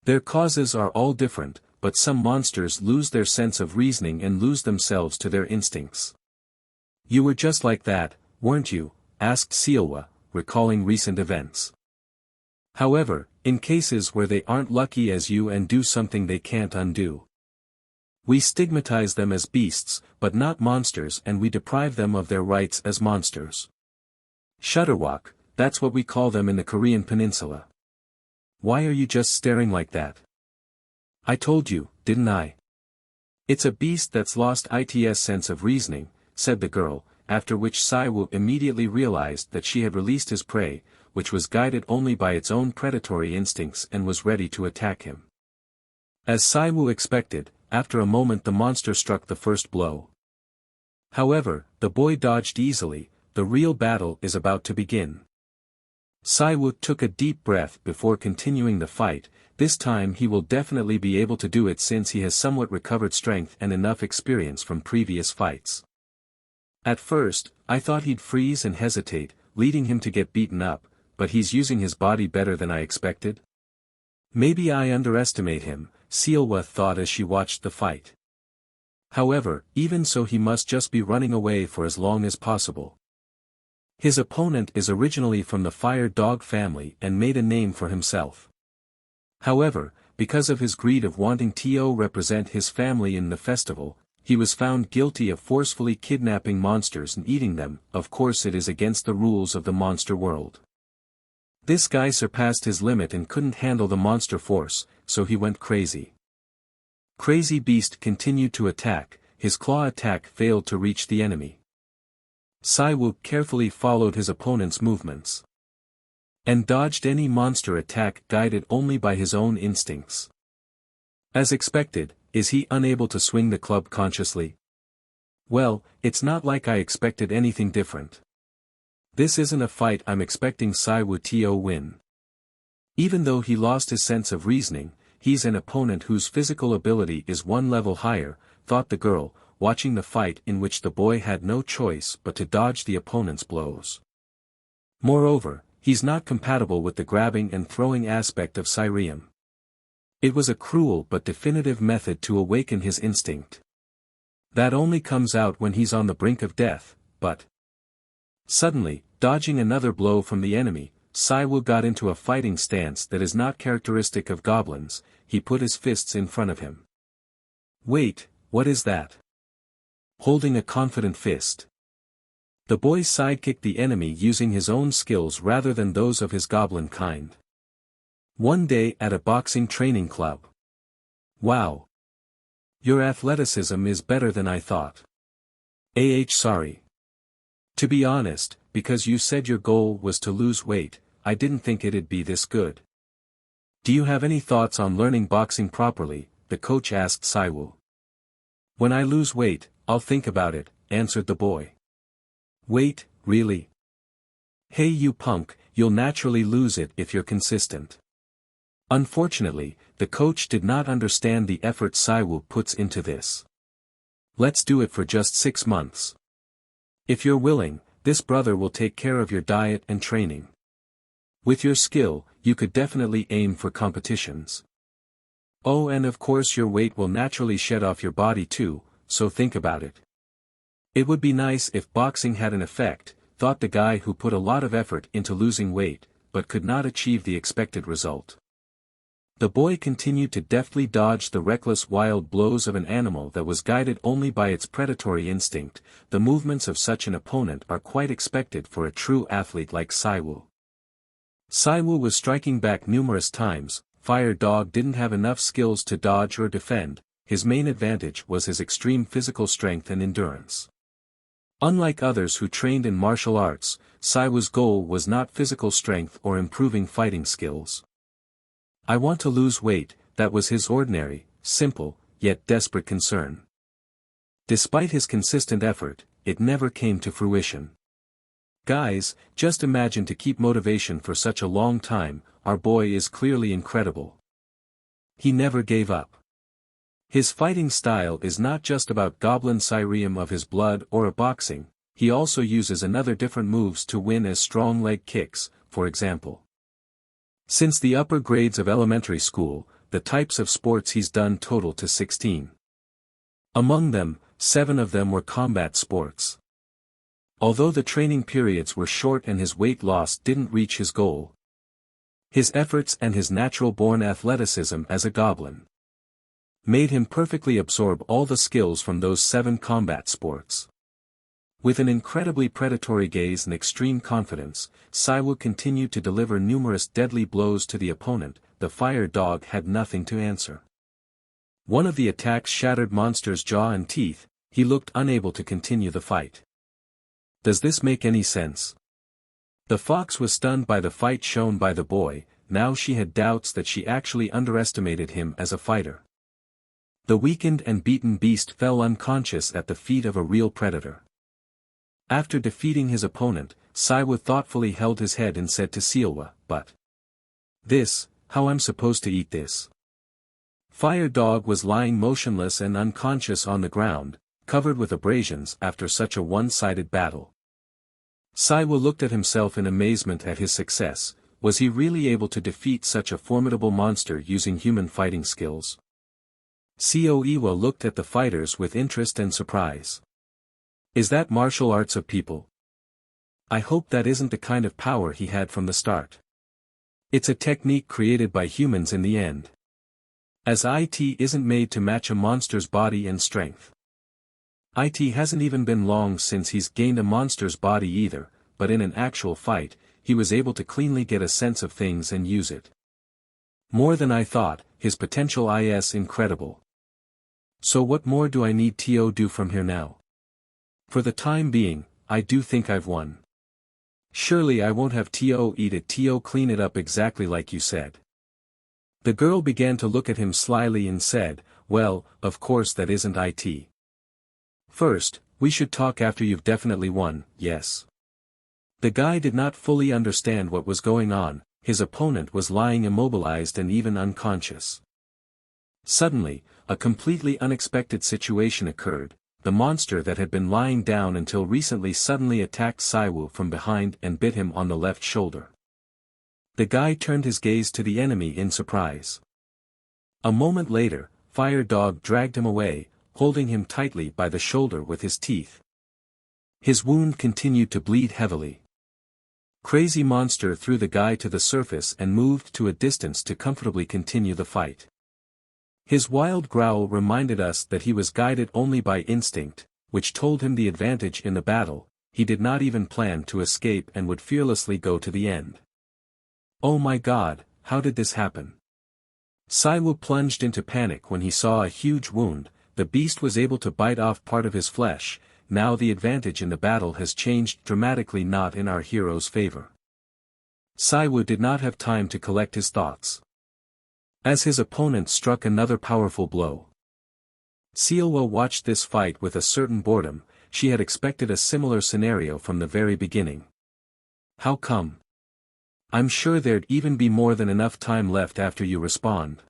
Their causes are all different, but some monsters lose their sense of reasoning and lose themselves to their instincts. You were just like that, weren't you? Asked Silwa, recalling recent events. However, in cases where they aren't lucky as you and do something they can't undo. We stigmatize them as beasts, but not monsters, and we deprive them of their rights as monsters. Shutterwalk, that's what we call them in the Korean peninsula. Why are you just staring like that? I told you, didn't I? It's a beast that's lost its sense of reasoning, said the girl, after which Silwa immediately realized that she had released his prey, which was guided only by its own predatory instincts and was ready to attack him. As Silwa expected, after a moment the monster struck the first blow. However, the boy dodged easily. The real battle is about to begin. Silwa took a deep breath before continuing the fight. This time he will definitely be able to do it since he has somewhat recovered strength and enough experience from previous fights. At first, I thought he'd freeze and hesitate, leading him to get beaten up, but he's using his body better than I expected. Maybe I underestimate him, Silwa thought as she watched the fight. However, even so he must just be running away for as long as possible. His opponent is originally from the fire dog family and made a name for himself. However, because of his greed of wanting to represent his family in the festival, he was found guilty of forcefully kidnapping monsters and eating them. Of course it is against the rules of the monster world. This guy surpassed his limit and couldn't handle the monster force, so he went crazy. Crazy Beast continued to attack. His claw attack failed to reach the enemy. Silwa carefully followed his opponent's movements. And dodged any monster attack guided only by his own instincts. As expected, is he unable to swing the club consciously? Well, it's not like I expected anything different. This isn't a fight I'm expecting Silwa to win. Even though he lost his sense of reasoning, he's an opponent whose physical ability is one level higher, thought the girl, watching the fight in which the boy had no choice but to dodge the opponent's blows. Moreover, he's not compatible with the grabbing and throwing aspect of Sirium. It was a cruel but definitive method to awaken his instinct. That only comes out when he's on the brink of death, but... Suddenly, dodging another blow from the enemy, Silwa got into a fighting stance that is not characteristic of goblins. He put his fists in front of him. Wait, what is that? Holding a confident fist. The boy sidekicked the enemy using his own skills rather than those of his goblin kind. One day at a boxing training club. Wow. Your athleticism is better than I thought. Sorry. To be honest, because you said your goal was to lose weight, I didn't think it'd be this good. Do you have any thoughts on learning boxing properly? The coach asked Silwa. When I lose weight, I'll think about it, answered the boy. Wait, really? Hey you punk, you'll naturally lose it if you're consistent. Unfortunately, the coach did not understand the effort Silwa puts into this. Let's do it for just 6 months. If you're willing, this brother will take care of your diet and training. With your skill, you could definitely aim for competitions. Oh, and of course your weight will naturally shed off your body too, so think about it. It would be nice if boxing had an effect, thought the guy who put a lot of effort into losing weight, but could not achieve the expected result. The boy continued to deftly dodge the reckless wild blows of an animal that was guided only by its predatory instinct. The movements of such an opponent are quite expected for a true athlete like Silwa. Silwa was striking back numerous times. Fire Dog didn't have enough skills to dodge or defend. His main advantage was his extreme physical strength and endurance. Unlike others who trained in martial arts, Silwa's goal was not physical strength or improving fighting skills. I want to lose weight, that was his ordinary, simple, yet desperate concern. Despite his consistent effort, it never came to fruition. Guys, just imagine to keep motivation for such a long time, our boy is clearly incredible. He never gave up. His fighting style is not just about Goblin Sirium of his blood or a boxing, he also uses another different moves to win as strong leg kicks, for example. Since the upper grades of elementary school, the types of sports he's done total to 16. Among them, 7 of them were combat sports. Although the training periods were short and his weight loss didn't reach his goal, his efforts and his natural-born athleticism as a goblin made him perfectly absorb all the skills from those 7 combat sports. With an incredibly predatory gaze and extreme confidence, Silwa continued to deliver numerous deadly blows to the opponent. The fire dog had nothing to answer. One of the attacks shattered Monster's jaw and teeth, he looked unable to continue the fight. Does this make any sense? The fox was stunned by the fight shown by the boy, now she had doubts that she actually underestimated him as a fighter. The weakened and beaten beast fell unconscious at the feet of a real predator. After defeating his opponent, Silwa thoughtfully held his head and said to Silwa, "But this, how I'm supposed to eat this?" Fire Dog was lying motionless and unconscious on the ground, covered with abrasions after such a one-sided battle. Silwa looked at himself in amazement at his success. Was he really able to defeat such a formidable monster using human fighting skills? Silwa looked at the fighters with interest and surprise. Is that martial arts of people? I hope that isn't the kind of power he had from the start. It's a technique created by humans in the end. As IT isn't made to match a monster's body and strength. IT hasn't even been long since he's gained a monster's body either, but in an actual fight, he was able to cleanly get a sense of things and use it. More than I thought, his potential is incredible. So what more do I need to do from here now? For the time being, I do think I've won. Surely I won't have to eat it to clean it up exactly like you said. The girl began to look at him slyly and said, well, of course that isn't it. First, we should talk after you've definitely won, yes. The guy did not fully understand what was going on, his opponent was lying immobilized and even unconscious. Suddenly, a completely unexpected situation occurred. The monster that had been lying down until recently suddenly attacked Silwa from behind and bit him on the left shoulder. The guy turned his gaze to the enemy in surprise. A moment later, Fire Dog dragged him away, holding him tightly by the shoulder with his teeth. His wound continued to bleed heavily. Crazy Monster threw the guy to the surface and moved to a distance to comfortably continue the fight. His wild growl reminded us that he was guided only by instinct, which told him the advantage in the battle. He did not even plan to escape and would fearlessly go to the end. Oh my God, how did this happen? Silwa plunged into panic when he saw a huge wound. The beast was able to bite off part of his flesh. Now the advantage in the battle has changed dramatically, not in our hero's favor. Silwa did not have time to collect his thoughts, as his opponent struck another powerful blow. Silwa watched this fight with a certain boredom. She had expected a similar scenario from the very beginning. How come? I'm sure there'd even be more than enough time left after you respond.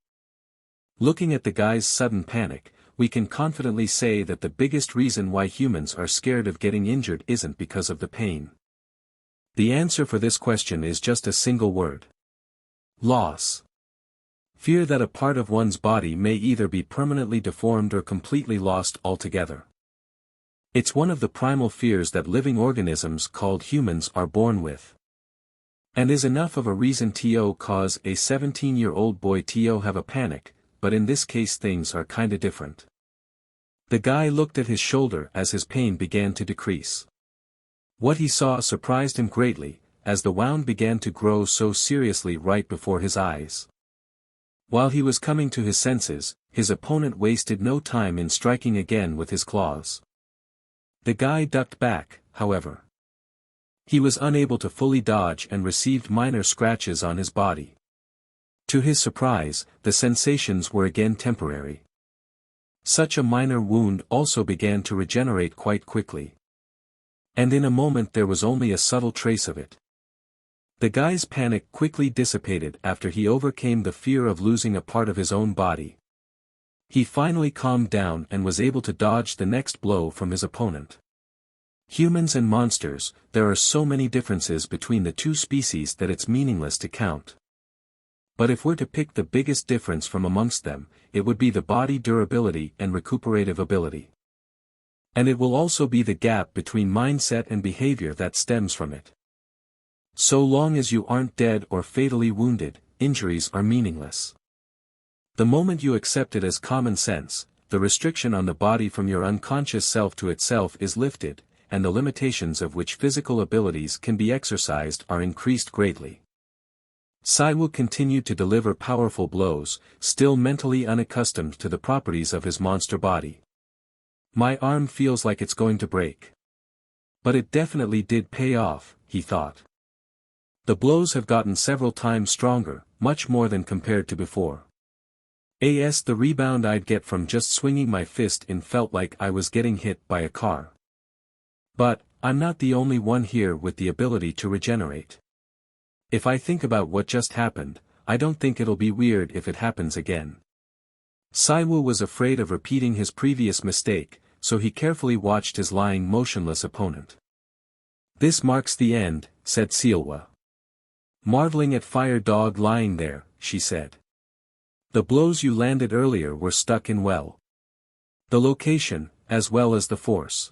Looking at the guy's sudden panic, we can confidently say that the biggest reason why humans are scared of getting injured isn't because of the pain. The answer for this question is just a single word. Loss. Fear that a part of one's body may either be permanently deformed or completely lost altogether. It's one of the primal fears that living organisms called humans are born with. And is enough of a reason to cause a 17-year-old boy to have a panic, but in this case things are kinda different. The guy looked at his shoulder as his pain began to decrease. What he saw surprised him greatly, as the wound began to grow so seriously right before his eyes. While he was coming to his senses, his opponent wasted no time in striking again with his claws. The guy ducked back, however. He was unable to fully dodge and received minor scratches on his body. To his surprise, the sensations were again temporary. Such a minor wound also began to regenerate quite quickly. And in a moment there was only a subtle trace of it. The guy's panic quickly dissipated after he overcame the fear of losing a part of his own body. He finally calmed down and was able to dodge the next blow from his opponent. Humans and monsters, there are so many differences between the two species that it's meaningless to count. But if we're to pick the biggest difference from amongst them, it would be the body durability and recuperative ability. And it will also be the gap between mindset and behavior that stems from it. So long as you aren't dead or fatally wounded, injuries are meaningless. The moment you accept it as common sense, the restriction on the body from your unconscious self to itself is lifted, and the limitations of which physical abilities can be exercised are increased greatly. Silwa continued to deliver powerful blows, still mentally unaccustomed to the properties of his monster body. My arm feels like it's going to break. But it definitely did pay off, he thought. The blows have gotten several times stronger, much more than compared to before. The rebound I'd get from just swinging my fist in felt like I was getting hit by a car. But, I'm not the only one here with the ability to regenerate. If I think about what just happened, I don't think it'll be weird if it happens again. Silwa was afraid of repeating his previous mistake, so he carefully watched his lying motionless opponent. This marks the end, said Silwa. Marveling at Fire Dog lying there, she said. The blows you landed earlier were stuck in well. The location, as well as the force.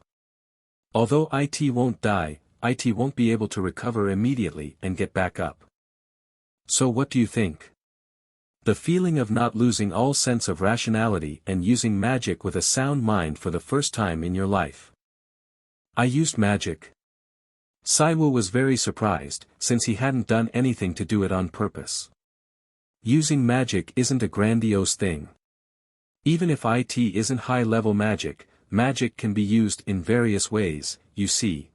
Although it won't die, it won't be able to recover immediately and get back up. So what do you think? The feeling of not losing all sense of rationality and using magic with a sound mind for the first time in your life. I used magic. Silwa was very surprised, since he hadn't done anything to do it on purpose. Using magic isn't a grandiose thing. Even if it isn't high-level magic, magic can be used in various ways, you see.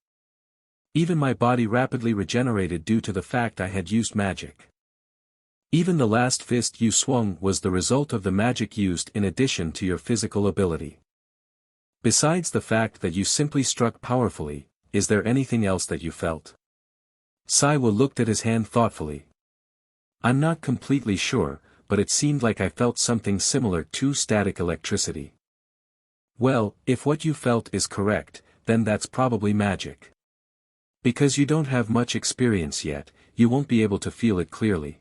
Even my body rapidly regenerated due to the fact I had used magic. Even the last fist you swung was the result of the magic used in addition to your physical ability. Besides the fact that you simply struck powerfully, is there anything else that you felt? Silwa looked at his hand thoughtfully. I'm not completely sure, but it seemed like I felt something similar to static electricity. Well, if what you felt is correct, then that's probably magic. Because you don't have much experience yet, you won't be able to feel it clearly.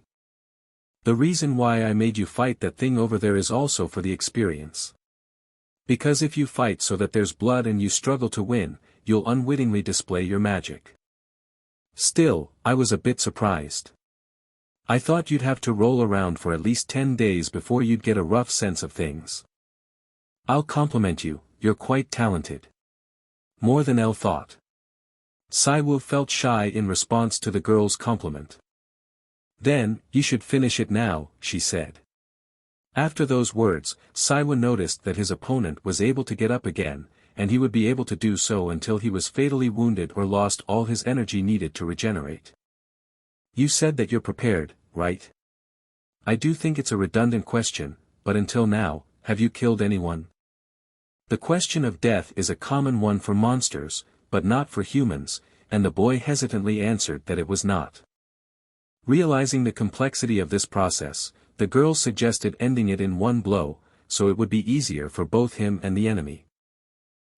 The reason why I made you fight that thing over there is also for the experience. Because if you fight so that there's blood and you struggle to win, you'll unwittingly display your magic. Still, I was a bit surprised. I thought you'd have to roll around for at least 10 days before you'd get a rough sense of things. I'll compliment you, you're quite talented. More than Elle thought. Silwa felt shy in response to the girl's compliment. Then, you should finish it now, she said. After those words, Silwa noticed that his opponent was able to get up again, and he would be able to do so until he was fatally wounded or lost all his energy needed to regenerate. You said that you're prepared, right? I do think it's a redundant question, but until now, have you killed anyone? The question of death is a common one for monsters, but not for humans, and the boy hesitantly answered that it was not. Realizing the complexity of this process, the girl suggested ending it in one blow, so it would be easier for both him and the enemy.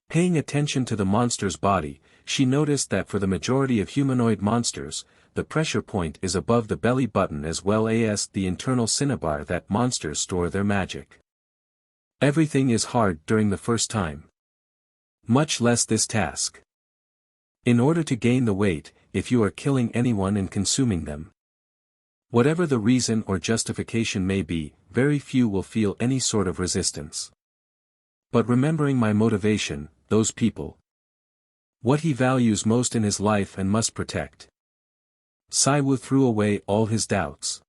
Paying attention to the monster's body, she noticed that for the majority of humanoid monsters, the pressure point is above the belly button as well as the internal cinnabar that monsters store their magic. Everything is hard during the first time. Much less this task. In order to gain the weight, if you are killing anyone and consuming them. Whatever the reason or justification may be, very few will feel any sort of resistance. But remembering my motivation, those people. What he values most in his life and must protect. Silwa threw away all his doubts.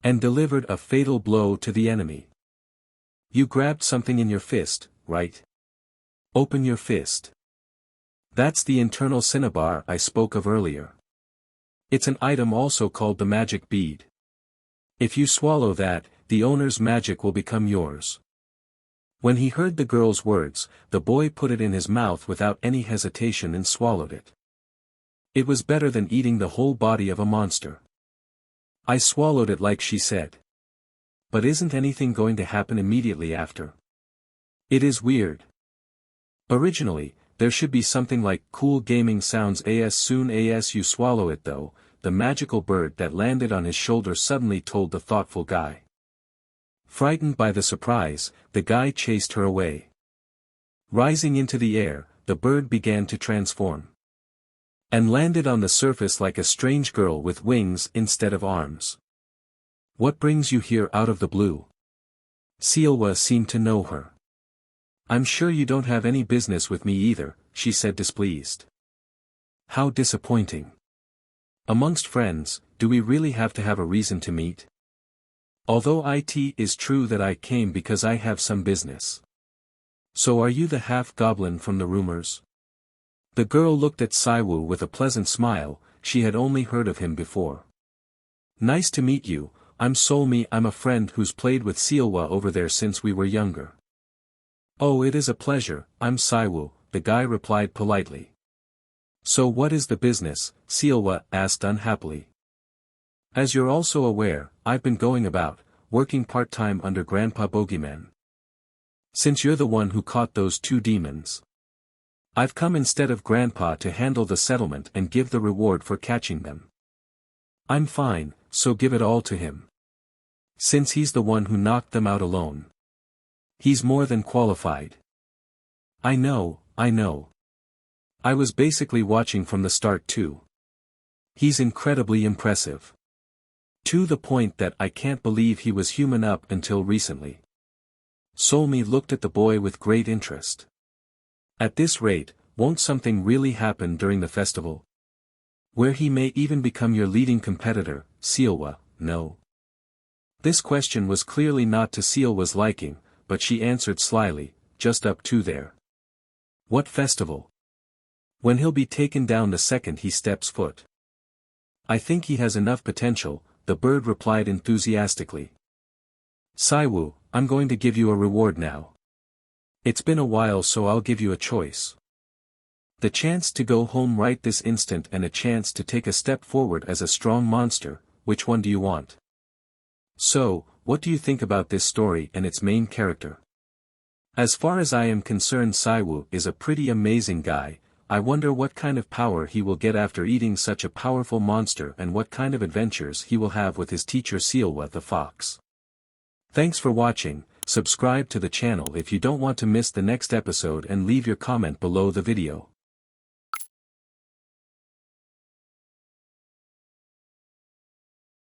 And delivered a fatal blow to the enemy. You grabbed something in your fist, right? Open your fist. That's the internal cinnabar I spoke of earlier. It's an item also called the magic bead. If you swallow that, the owner's magic will become yours. When he heard the girl's words, the boy put it in his mouth without any hesitation and swallowed it. It was better than eating the whole body of a monster. I swallowed it like she said. But isn't anything going to happen immediately after? It is weird. Originally, there should be something like cool gaming sounds as soon as you swallow it though. The magical bird that landed on his shoulder suddenly told the thoughtful guy. Frightened by the surprise, the guy chased her away. Rising into the air, the bird began to transform. And landed on the surface like a strange girl with wings instead of arms. What brings you here out of the blue? Silwa seemed to know her. I'm sure you don't have any business with me either, she said displeased. How disappointing. Amongst friends, do we really have to have a reason to meet? Although it is true that I came because I have some business. So are you the half-goblin from the rumors? The girl looked at Silwa with a pleasant smile, she had only heard of him before. Nice to meet you, I'm Solmi. I'm a friend who's played with Silwa over there since we were younger. Oh, it is a pleasure, I'm Silwa, the guy replied politely. So what is the business? Silwa asked unhappily. As you're also aware, I've been going about, working part-time under Grandpa Bogeyman. Since you're the one who caught those two demons. I've come instead of Grandpa to handle the settlement and give the reward for catching them. I'm fine, so give it all to him. Since he's the one who knocked them out alone. He's more than qualified. I know. I was basically watching from the start too. He's incredibly impressive. To the point that I can't believe he was human up until recently. Solmi looked at the boy with great interest. At this rate, won't something really happen during the festival? Where he may even become your leading competitor, Silwa, no? This question was clearly not to Silwa's liking, but she answered slyly, just up to there. What festival? When he'll be taken down the second he steps foot. I think he has enough potential, the bird replied enthusiastically. Silwa, I'm going to give you a reward now. It's been a while so I'll give you a choice. The chance to go home right this instant and a chance to take a step forward as a strong monster, which one do you want? So, what do you think about this story and its main character? As far as I am concerned, Silwa is a pretty amazing guy. I wonder what kind of power he will get after eating such a powerful monster and what kind of adventures he will have with his teacher Silwa the fox. Thanks for watching, subscribe to the channel if you don't want to miss the next episode and leave your comment below the video.